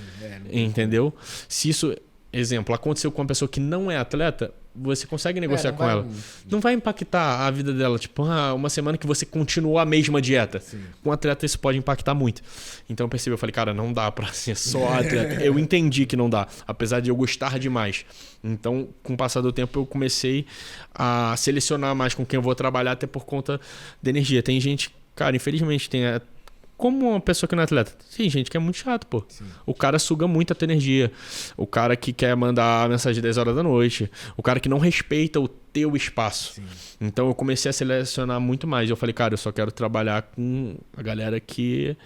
entendeu? Se isso, exemplo, aconteceu com uma pessoa que não é atleta, você consegue negociar com ela. Não vai impactar a vida dela. Tipo, uma semana que você continuou a mesma dieta. Sim. Com um atleta isso pode impactar muito. Então eu percebi, eu falei, cara, não dá pra ser só atleta. Eu entendi que não dá, apesar de eu gostar demais. Então, com o passar do tempo, eu comecei a selecionar mais com quem eu vou trabalhar, até por conta da energia. Tem gente, cara, infelizmente, como uma pessoa que não é atleta. Tem gente que é muito chato, pô. Sim. O cara suga muito a tua energia. O cara que quer mandar mensagem 10 horas da noite. O cara que não respeita o teu espaço. Sim. Então eu comecei a selecionar muito mais. Eu falei, cara, eu só quero trabalhar com a galera que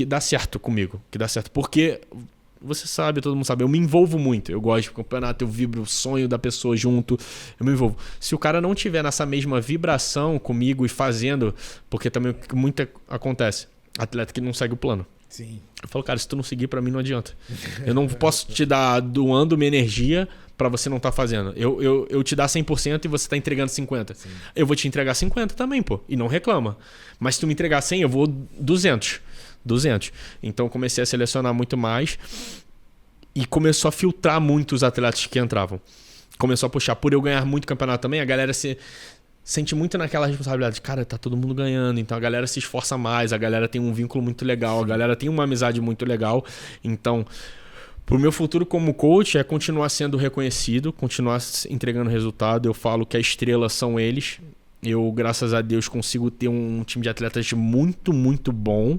dá certo comigo. Que dá certo. Porque você sabe, todo mundo sabe, eu me envolvo muito. Eu gosto de campeonato, eu vibro o sonho da pessoa junto. Eu me envolvo. Se o cara não tiver nessa mesma vibração comigo e fazendo, porque também muito acontece. Atleta que não segue o plano. Sim. Eu falo, cara, se tu não seguir, pra mim não adianta. Eu não posso te dar doando minha energia pra você não tá fazendo. Eu te dar 100% e você tá entregando 50%. Sim. Eu vou te entregar 50 também, pô. E não reclama. Mas se tu me entregar 100, eu vou 200. Então eu comecei a selecionar muito mais e começou a filtrar muito os atletas que entravam. Começou a puxar. Por eu ganhar muito campeonato também, a galera sente muito naquela responsabilidade. Cara, tá todo mundo ganhando, então a galera se esforça mais, a galera tem um vínculo muito legal, a galera tem uma amizade muito legal. Então, pro meu futuro como coach é continuar sendo reconhecido, continuar entregando resultado. Eu falo que a estrela são eles. Eu, graças a Deus, consigo ter um time de atletas muito, muito bom.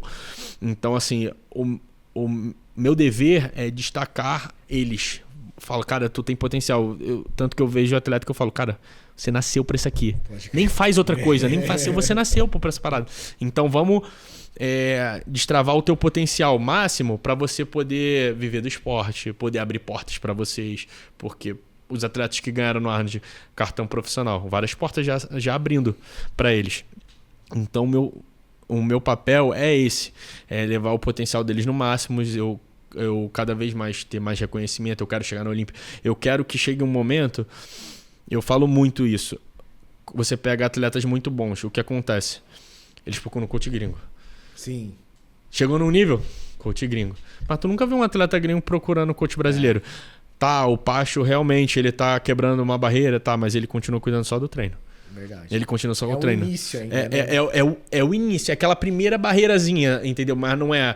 Então, assim, o meu dever é destacar eles. Falo, cara, tu tem potencial. Tanto que eu vejo o atleta que eu falo, cara, você nasceu pra isso aqui. Nem faz outra coisa, nem faz. Você nasceu pra essa parada. Então vamos destravar o teu potencial máximo pra você poder viver do esporte, poder abrir portas pra vocês. Porque os atletas que ganharam no Arnold cartão profissional, várias portas já abrindo pra eles. Então, o meu papel é esse, é levar o potencial deles no máximo. Eu cada vez mais ter mais reconhecimento, eu quero chegar na Olímpia. Eu quero que chegue um momento, eu falo muito isso, você pega atletas muito bons, o que acontece? Eles procuram coach gringo. Sim. Chegou num nível, coach gringo. Mas tu nunca viu um atleta gringo procurando coach brasileiro. Tá, o Pacho realmente, ele tá quebrando uma barreira, tá, mas ele continua cuidando só do treino. Verdade. Ele continua só com o treino. É o início ainda, é o início, é aquela primeira barreirazinha, entendeu? Mas não é...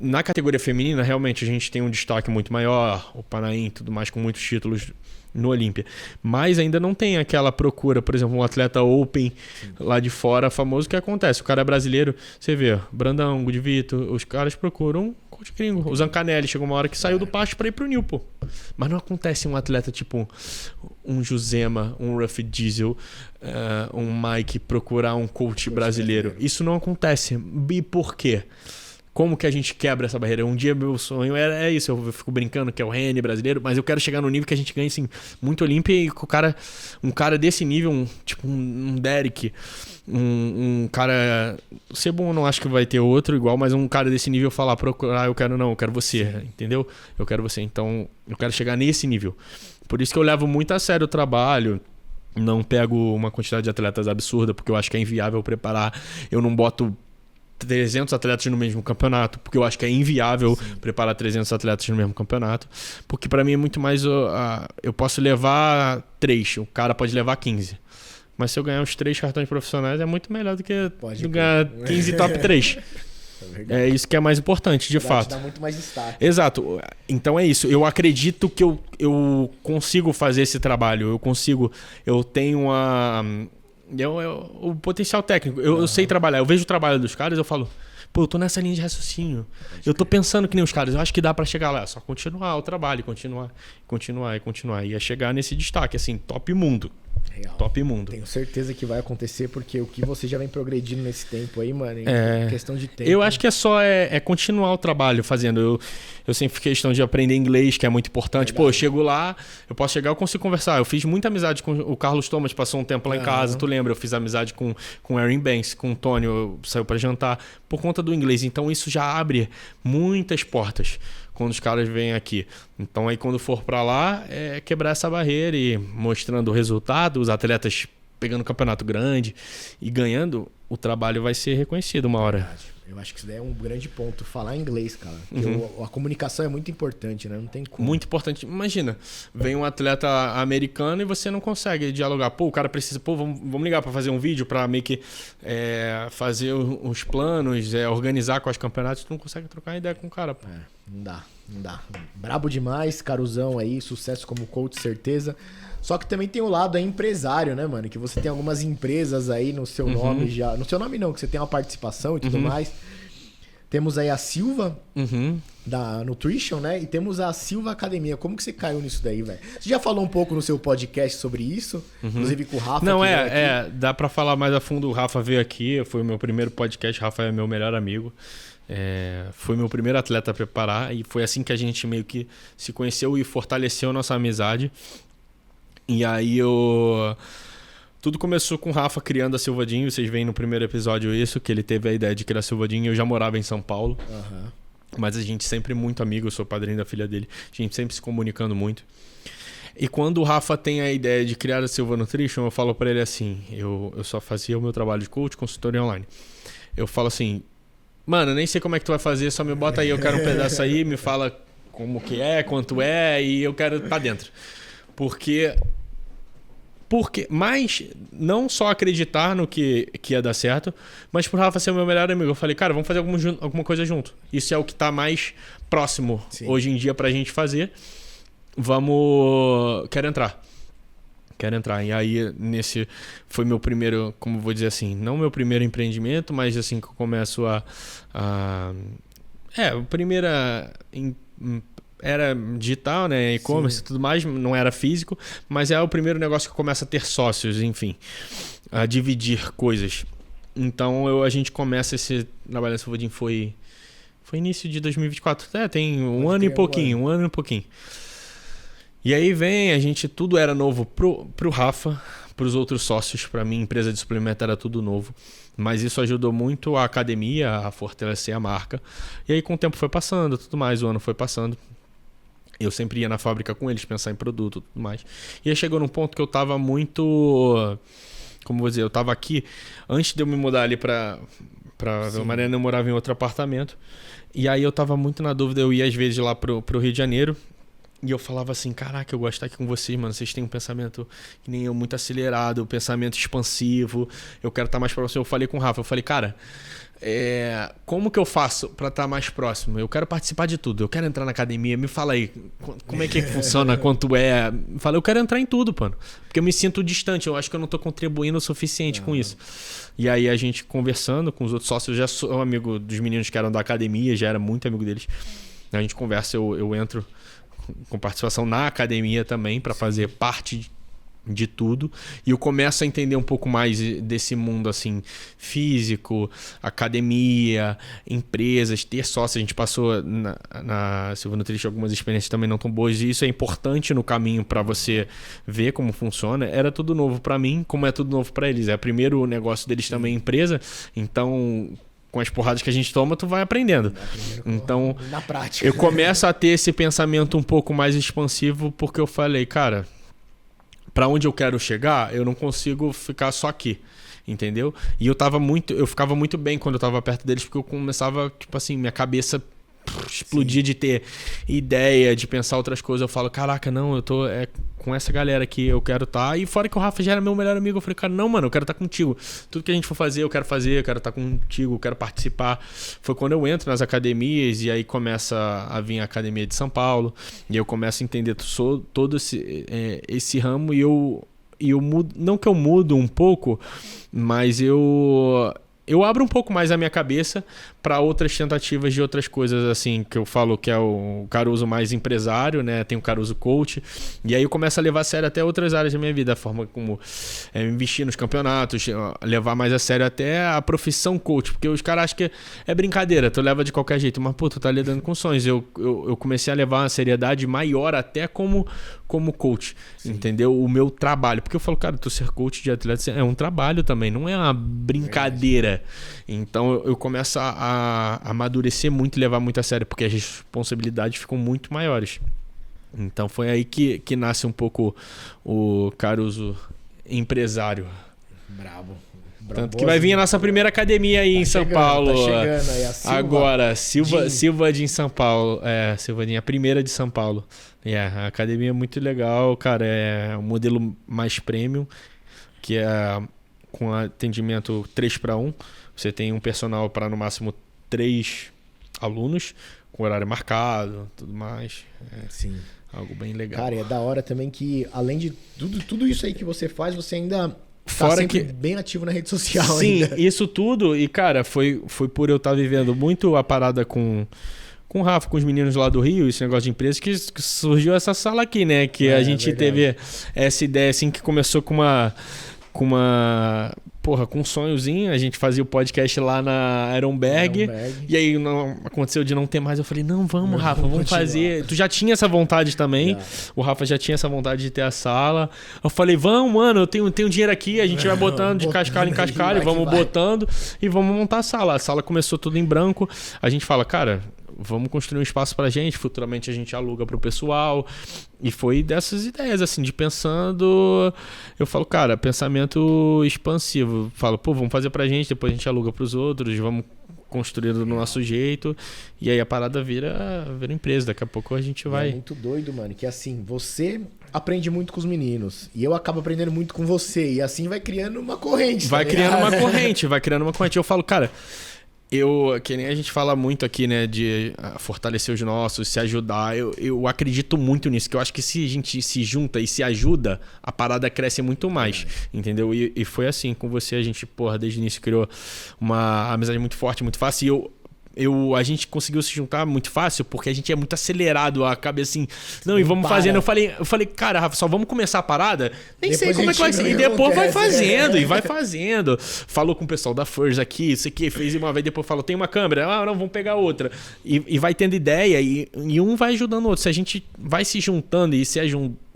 Na categoria feminina, realmente, a gente tem um destaque muito maior, o Panaim e tudo mais, com muitos títulos no Olímpia. Mas ainda não tem aquela procura, por exemplo, um atleta open lá de fora, famoso, que acontece. O cara é brasileiro, você vê, Brandão, Gudivito, os caras procuram coach gringo. O Zancanelli chegou uma hora que saiu do pasto para ir pro Nil, pô. Mas não acontece um atleta tipo um Josema, um Ruff Diesel, um Mike procurar um coach brasileiro. Isso não acontece. E por quê? Como que a gente quebra essa barreira? Um dia meu sonho é isso, eu fico brincando que é o Rene brasileiro, mas eu quero chegar no nível que a gente ganhe assim, muito Olímpia e um cara desse nível, tipo um Derek, um cara... O Sebum não acho que vai ter outro igual, mas um cara desse nível falar, procurar, eu quero você, entendeu? Eu quero você, então eu quero chegar nesse nível. Por isso que eu levo muito a sério o trabalho. Não pego uma quantidade de atletas absurda, porque eu acho que é inviável preparar. Eu não boto 300 atletas no mesmo campeonato, porque eu acho que é inviável preparar 300 atletas no mesmo campeonato, porque para mim é muito mais eu posso levar 3, o cara pode levar 15, mas se eu ganhar os 3 cartões profissionais é muito melhor do que ganhar 15 top 3. É isso que é mais importante, de fato. Dá muito mais destaque. Exato. Então é isso. Eu acredito que eu consigo fazer esse trabalho. Eu tenho o potencial técnico. Eu sei trabalhar. Eu vejo o trabalho dos caras e eu falo, pô, eu tô nessa linha de raciocínio. Eu tô pensando que nem os caras. Eu acho que dá pra chegar lá. É só continuar o trabalho, continuar. E é chegar nesse destaque, assim, top mundo. Real. Top mundo. Tenho certeza que vai acontecer, porque o que você já vem progredindo nesse tempo aí, mano, é questão de tempo. Eu acho que é só continuar o trabalho fazendo. Eu sempre fiz questão de aprender inglês, que é muito importante. Verdade. Pô, eu chego lá, eu consigo conversar. Eu fiz muita amizade com o Carlos Thomas, passou um tempo lá em casa, tu lembra? Eu fiz amizade com o Aaron Banks, com o Tony, saiu pra jantar, por conta do inglês. Então isso já abre muitas portas quando os caras vêm aqui. Então aí quando for pra lá, é quebrar essa barreira e mostrando o resultado, os atletas pegando um campeonato grande e ganhando, o trabalho vai ser reconhecido uma hora. Verdade. Eu acho que isso daí é um grande ponto, falar inglês, cara. A comunicação é muito importante, né? Não tem como. Muito importante. Imagina, vem um atleta americano e você não consegue dialogar. Pô, o cara precisa... Pô, vamos ligar para fazer um vídeo para meio que fazer os planos, organizar com os campeonatos. Tu não consegue trocar ideia com o cara, pô. Não dá. Brabo demais, Caruzão aí, sucesso como coach, certeza. Só que também tem o lado empresário, né, mano? Que você tem algumas empresas aí no seu nome já. No seu nome não, que você tem uma participação e tudo mais. Temos aí a Silva, da Nutrition, né? E temos a Silva Academia. Como que você caiu nisso daí, velho? Você já falou um pouco no seu podcast sobre isso? Inclusive com o Rafa. Não, dá pra falar mais a fundo. O Rafa veio aqui, foi o meu primeiro podcast. O Rafa é meu melhor amigo. Foi meu primeiro atleta a preparar. E foi assim que a gente meio que se conheceu e fortaleceu nossa amizade. E aí tudo começou com o Rafa criando a Silvadinho. Vocês veem no primeiro episódio isso, que ele teve a ideia de criar a Silvadinho. Eu já morava em São Paulo. Mas a gente sempre muito amigo, eu sou padrinho da filha dele. A gente sempre se comunicando muito. E quando o Rafa tem a ideia de criar a Silva Nutrition, eu falo pra ele assim, eu só fazia o meu trabalho de coach, consultoria online. Eu falo assim, mano, nem sei como é que tu vai fazer, só me bota aí, eu quero um pedaço aí, me fala como que é, quanto é, e eu quero estar dentro. Porque mas não só acreditar no que ia dar certo, mas por Rafa ser o meu melhor amigo. Eu falei, cara, vamos fazer alguma coisa junto. Isso é o que tá mais próximo hoje em dia pra gente fazer. Quero entrar. E aí, foi meu primeiro, como vou dizer assim, não meu primeiro empreendimento, mas assim que eu começo a primeira... Era digital, né? E-commerce e tudo mais, não era físico, mas é o primeiro negócio que começa a ter sócios, enfim, a dividir coisas. Então a gente começa esse trabalho da Silvadinho foi início de 2024. Tem um ano e pouquinho. E aí tudo era novo pro Rafa, os outros sócios. Para mim, empresa de suplemento era tudo novo. Mas isso ajudou muito a academia a fortalecer a marca. E aí com o tempo foi passando, tudo mais, o ano foi passando. Eu sempre ia na fábrica com eles, pensar em produto, tudo mais. E aí chegou num ponto que eu tava muito... Como vou dizer, eu tava aqui... Antes de eu me mudar ali pra Vila Mariana, eu morava em outro apartamento. E aí eu tava muito na dúvida, eu ia às vezes lá pro Rio de Janeiro. E eu falava assim, caraca, eu gosto de estar aqui com vocês, mano. Vocês têm um pensamento que nem eu, muito acelerado, um pensamento expansivo. Eu quero estar mais próximo. Eu falei com o Rafa, eu falei, cara... como que eu faço para estar mais próximo? Eu quero participar de tudo, eu quero entrar na academia, me fala aí como é que funciona, quanto é. Fala, eu quero entrar em tudo, mano, porque eu me sinto distante, eu acho que eu não tô contribuindo o suficiente com isso. E aí a gente conversando com os outros sócios, eu já sou amigo dos meninos que eram da academia, já era muito amigo deles. A gente conversa, eu entro com participação na academia também para fazer parte de tudo, e eu começo a entender um pouco mais desse mundo assim, físico, academia, empresas, ter sócio. A gente passou na Silva Nutrition algumas experiências também não tão boas, e isso é importante no caminho para você ver como funciona. Era tudo novo para mim, como é tudo novo para eles. É o primeiro negócio deles também, empresa, então com as porradas que a gente toma, tu vai aprendendo. Então, na prática, eu começo a ter esse pensamento um pouco mais expansivo, porque eu falei, cara, para onde eu quero chegar, eu não consigo ficar só aqui, entendeu? E eu ficava muito bem quando eu tava perto deles, porque eu começava, tipo assim, minha cabeça explodia de ter ideia, de pensar outras coisas. Eu falo, caraca, não, eu tô com essa galera aqui, eu quero estar. E fora que o Rafa já era meu melhor amigo, eu falei, cara, não, mano, eu quero estar contigo. Tudo que a gente for fazer, eu quero estar contigo, eu quero participar. Foi quando eu entro nas academias, e aí começa a vir a academia de São Paulo, e eu começo a entender todo esse ramo, e eu mudo, não que eu mudo um pouco, mas eu abro um pouco mais a minha cabeça para outras tentativas de outras coisas, assim, que eu falo que é o Caruso mais empresário, né? Tem o Caruso coach, e aí eu começo a levar a sério até outras áreas da minha vida, a forma como investir nos campeonatos, levar mais a sério até a profissão coach, porque os caras acham que é brincadeira, tu leva de qualquer jeito, mas pô, tu tá lidando com sonhos. Eu comecei a levar uma seriedade maior até como coach, entendeu? O meu trabalho, porque eu falo, cara, tu ser coach de atleta é um trabalho também, não é uma brincadeira. Então eu começo a amadurecer muito e levar muito a sério, porque as responsabilidades ficam muito maiores. Então foi aí que nasce um pouco o Caruso empresário. Brabo. Tanto que vai vir a nossa primeira academia aí em São Paulo. Tá chegando aí a Silva. Agora, Silva de São Paulo. Silvadinha, a primeira de São Paulo. A academia é muito legal, cara. É um modelo mais premium, que é com atendimento 3-1. Você tem um personal para no máximo 3 alunos, com horário marcado, tudo mais. Sim. Algo bem legal. Cara, é da hora também que, além de tudo isso aí que você faz, você ainda Fora tá sempre que bem ativo na rede social. Sim, ainda. isso tudo. E, cara, foi por eu estar vivendo muito a parada com o Rafa, com os meninos lá do Rio, esse negócio de empresa, que surgiu essa sala aqui, né? Que a gente teve essa ideia, assim, que começou com um sonhozinho. A gente fazia o podcast lá na Ironberg. E aí não aconteceu de não ter mais. Eu falei, não, vamos, Rafa, vamos fazer. Tu já tinha essa vontade também. O Rafa já tinha essa vontade de ter a sala. Eu falei, vamos, mano, eu tenho dinheiro aqui. A gente vai botando de cascalho em cascalho, vamos botando e vamos montar a sala. A sala começou tudo em branco. A gente fala, cara, vamos construir um espaço pra gente, futuramente a gente aluga pro pessoal. E foi dessas ideias, assim, de pensando... Eu falo, cara, pensamento expansivo. Falo, pô, vamos fazer pra gente, depois a gente aluga pros outros, vamos construir do nosso jeito. E aí a parada vira empresa. Daqui a pouco a gente vai... É muito doido, mano, que assim, você aprende muito com os meninos e eu acabo aprendendo muito com você. E assim vai criando uma corrente. Vai criando uma corrente. Eu falo, cara... que nem a gente fala muito aqui, né, de fortalecer os nossos, se ajudar. Eu acredito muito nisso, que eu acho que se a gente se junta e se ajuda, a parada cresce muito mais, entendeu? E foi assim com você, a gente, desde o início criou uma amizade muito forte, muito fácil. E a gente conseguiu se juntar muito fácil porque a gente é muito acelerado, a cabeça assim, não, e vamos fazendo. Eu falei, cara, Rafa, só vamos começar a parada? Nem sei como é que vai ser. E depois vai fazendo, e vai fazendo. Falou com o pessoal da Furs aqui, isso aqui, fez uma vez, depois falou, tem uma câmera? Ah, não, vamos pegar outra. E vai tendo ideia, e um vai ajudando o outro. Se a gente vai se juntando e se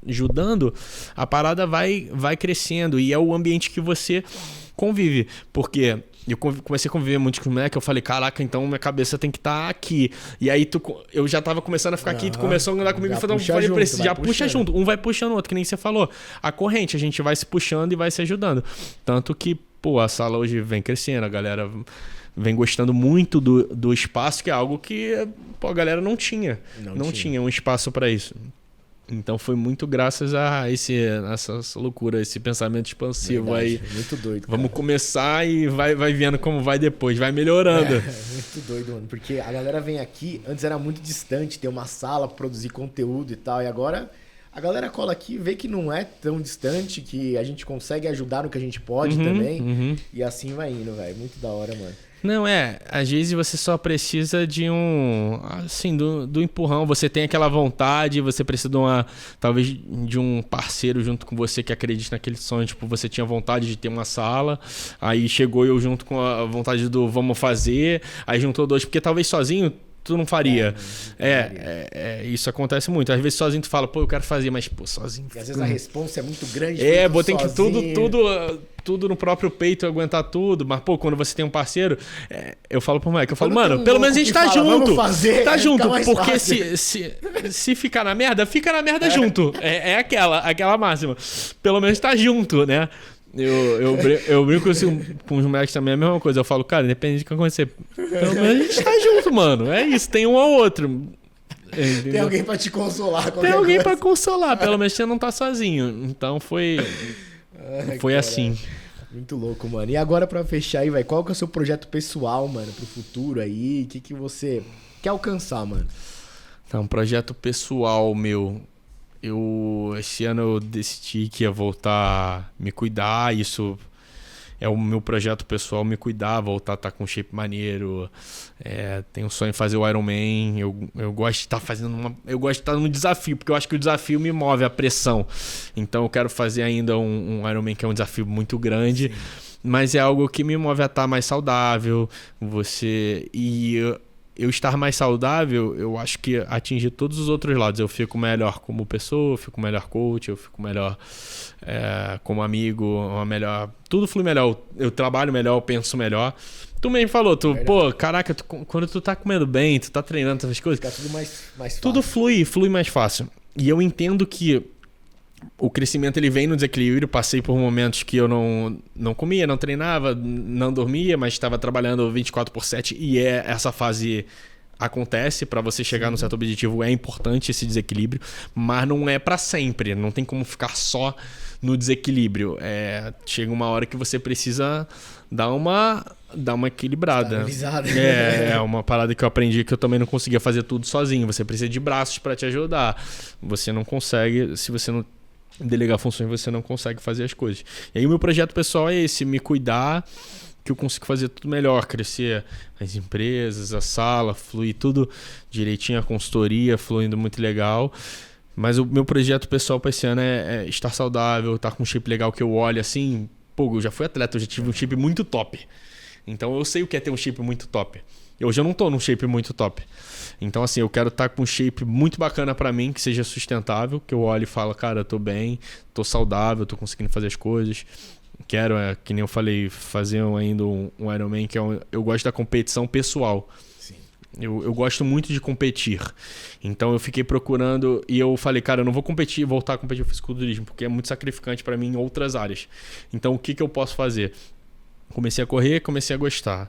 ajudando, a parada vai crescendo. E é o ambiente que você convive. Porque eu comecei a conviver muito com o moleque, eu falei, caraca, então minha cabeça tem que estar aqui. E aí eu já tava começando a ficar aqui, tu começou a andar comigo e falou, já puxa junto. Um vai puxando o outro, que nem você falou. A corrente, a gente vai se puxando e vai se ajudando. Tanto que, pô, a sala hoje vem crescendo, a galera vem gostando muito do espaço, que é algo que, pô, a galera não tinha. Não tinha um espaço para isso. Então foi muito graças a essa loucura, esse pensamento expansivo. Verdade, aí. Muito doido. Vamos começar e vai vendo como vai depois, vai melhorando. Muito doido, mano. Porque a galera vem aqui, antes era muito distante, ter uma sala, produzir conteúdo e tal. E agora a galera cola aqui, vê que não é tão distante, que a gente consegue ajudar no que a gente pode também. E assim vai indo, velho. Muito da hora, mano. Não, às vezes você só precisa de do empurrão, você tem aquela vontade, você precisa talvez de um parceiro junto com você que acredite naquele sonho, tipo, você tinha vontade de ter uma sala, aí chegou eu junto com a vontade do vamos fazer, aí juntou dois, porque talvez sozinho tu não faria. Isso acontece muito. Às vezes sozinho tu fala, pô, eu quero fazer, mas pô, sozinho. E às vezes a responsa é muito grande. Tem que tudo no próprio peito, aguentar tudo. Mas, pô, quando você tem um parceiro, eu falo pro moleque, mano, pelo menos a gente tá junto. Tá junto, porque se ficar na merda, fica na merda junto. É aquela máxima. Pelo menos tá junto, né? Eu brinco assim, com os moleques também, é a mesma coisa. Eu falo, cara, independente do que acontecer, pelo menos a gente tá junto, mano. É isso, tem um ao outro. Entendeu? Tem alguém pra te consolar. Tem alguém pra consolar, pelo menos você não tá sozinho. Então foi assim. Muito louco, mano. E agora pra fechar aí, velho, qual que é o seu projeto pessoal, mano, pro futuro aí? O que você quer alcançar, mano? Então, projeto pessoal meu... Esse ano eu decidi que ia voltar a me cuidar, isso é o meu projeto pessoal, me cuidar, voltar a estar com shape maneiro. Tenho um sonho em fazer o Ironman, eu gosto de estar fazendo eu gosto de estar num desafio, porque eu acho que o desafio me move, a pressão. Então eu quero fazer ainda um Ironman, que é um desafio muito grande, mas é algo que me move a estar mais saudável. Eu estar mais saudável, eu acho que atingir todos os outros lados. Eu fico melhor como pessoa, eu fico melhor coach, eu fico melhor como amigo, tudo flui melhor. Eu trabalho melhor, eu penso melhor. Tu mesmo falou, pô, caraca, quando tu tá comendo bem, tu tá treinando essas coisas, fica tudo mais fácil. Tudo flui mais fácil. E eu entendo que o crescimento ele vem no desequilíbrio. Passei por momentos que eu não comia, não treinava, não dormia, mas estava trabalhando 24/7 e essa fase acontece. Para você chegar no certo objetivo é importante esse desequilíbrio, mas não é para sempre, não tem como ficar só no desequilíbrio. Chega uma hora que você precisa dar uma equilibrada. É uma parada que eu aprendi, que eu também não conseguia fazer tudo sozinho. Você precisa de braços para te ajudar. Você não consegue, se você não delegar funções, você não consegue fazer as coisas. E aí o meu projeto pessoal é esse, me cuidar, que eu consigo fazer tudo melhor, crescer as empresas, a sala, fluir tudo direitinho, a consultoria fluindo muito legal. Mas o meu projeto pessoal para esse ano é estar saudável, estar com um shape legal, que eu olho assim, pô, eu já fui atleta, eu já tive um shape muito top. Então eu sei o que é ter um shape muito top. Hoje eu não tô num shape muito top. Então assim, eu quero estar com um shape muito bacana pra mim, que seja sustentável, que eu olho e falo, cara, eu tô bem, tô saudável, tô conseguindo fazer as coisas. Quero, que nem eu falei, fazer ainda um Ironman, que eu gosto da competição pessoal. Sim. Eu gosto muito de competir. Então eu fiquei procurando e eu falei, cara, eu não vou voltar a competir no fisiculturismo, porque é muito sacrificante pra mim em outras áreas. Então o que eu posso fazer? Comecei a correr, comecei a gostar.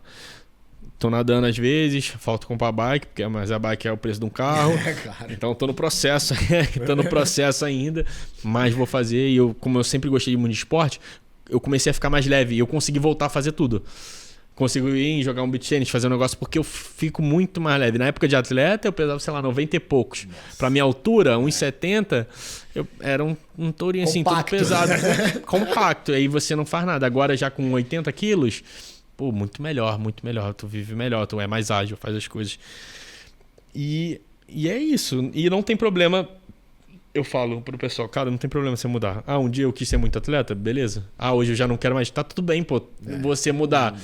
Tô nadando às vezes, falta comprar bike, mas a bike é o preço de um carro. Claro. Então tô no processo, ainda, mas vou fazer. E como eu sempre gostei muito de esporte, eu comecei a ficar mais leve e eu consegui voltar a fazer tudo. Consigo ir jogar um beach tennis, fazer um negócio, porque eu fico muito mais leve. Na época de atleta, eu pesava, sei lá, 90 e poucos. Nossa. Pra minha altura, 1,70, eu era um tourinho assim, tudo pesado. Compacto. E aí você não faz nada. Agora já com 80 quilos, pô, muito melhor. Tu vive melhor, tu é mais ágil, faz as coisas. E é isso. E não tem problema eu falo pro pessoal, cara, não tem problema você mudar. Ah, um dia eu quis ser muito atleta, beleza. Ah, hoje eu já não quero mais. Tá tudo bem, pô, você mudar.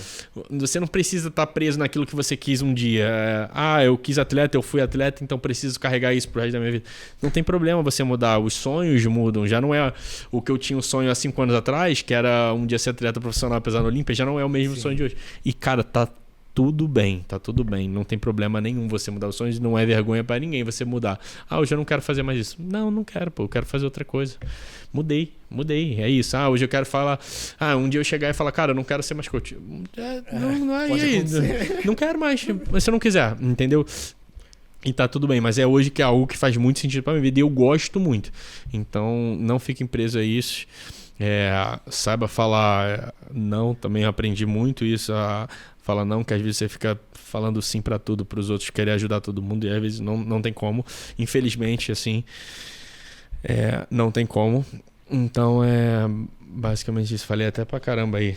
Você não precisa estar preso naquilo que você quis um dia. Ah, eu quis atleta, eu fui atleta, então preciso carregar isso pro resto da minha vida. Não tem problema você mudar. Os sonhos mudam. Já não é o que eu tinha um sonho há 5 anos atrás, que era um dia ser atleta profissional pesar no Olímpia, já não é o mesmo sonho de hoje. E, cara, tá tudo bem, tá tudo bem. Não tem problema nenhum você mudar os sonhos, não é vergonha pra ninguém você mudar. Ah, hoje eu não quero fazer mais isso. Não quero, pô, eu quero fazer outra coisa. Mudei, é isso. Ah, hoje eu quero falar... Ah, um dia eu chegar e falar, cara, eu não quero ser mais coach. Não é isso. Não quero mais, mas se eu não quiser, entendeu? E tá tudo bem, mas é hoje que é algo que faz muito sentido pra minha vida e eu gosto muito. Então, não fiquem presos a isso. Saiba falar não, também aprendi muito isso, fala não, que às vezes você fica falando sim pra tudo, pros outros, querer ajudar todo mundo e às vezes não tem como, infelizmente, assim, não tem como. Então basicamente isso, falei até pra caramba aí.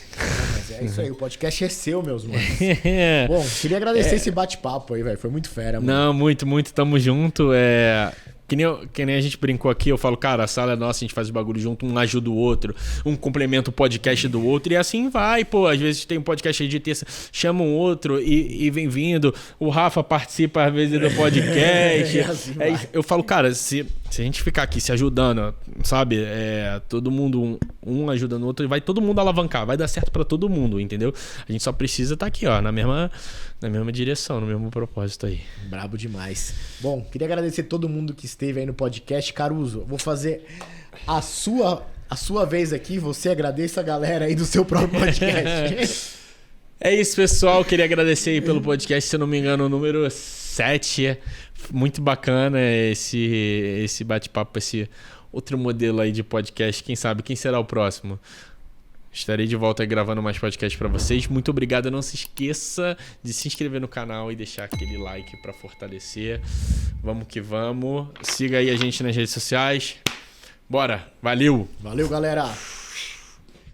Mas é isso aí, o podcast é seu, meus manos. Bom, queria agradecer esse bate-papo aí, velho, foi muito fera, mano. Não, muito, tamo junto, Que nem a gente brincou aqui, eu falo, cara, a sala é nossa, a gente faz os bagulho junto, um ajuda o outro, um complementa o podcast do outro, e assim vai, pô. Às vezes tem um podcast aí de terça, chama um outro e vem vindo. O Rafa participa às vezes do podcast. Assim eu falo, cara, se a gente ficar aqui se ajudando, sabe? Todo mundo, um ajudando o outro, vai todo mundo alavancar, vai dar certo pra todo mundo, entendeu? A gente só precisa estar aqui, ó, na mesma direção, no mesmo propósito aí. Brabo demais. Bom, queria agradecer todo mundo que esteve aí no podcast. Caruso, vou fazer a sua vez aqui. Você agradeça a galera aí do seu próprio podcast. É isso, pessoal. Queria agradecer aí pelo podcast, se eu não me engano, o número 7. Muito bacana esse bate-papo, esse outro modelo aí de podcast. Quem sabe, quem será o próximo? Estarei de volta aí gravando mais podcast pra vocês. Muito obrigado. Não se esqueça de se inscrever no canal e deixar aquele like pra fortalecer. Vamos que vamos. Siga aí a gente nas redes sociais. Bora. Valeu. Valeu, galera.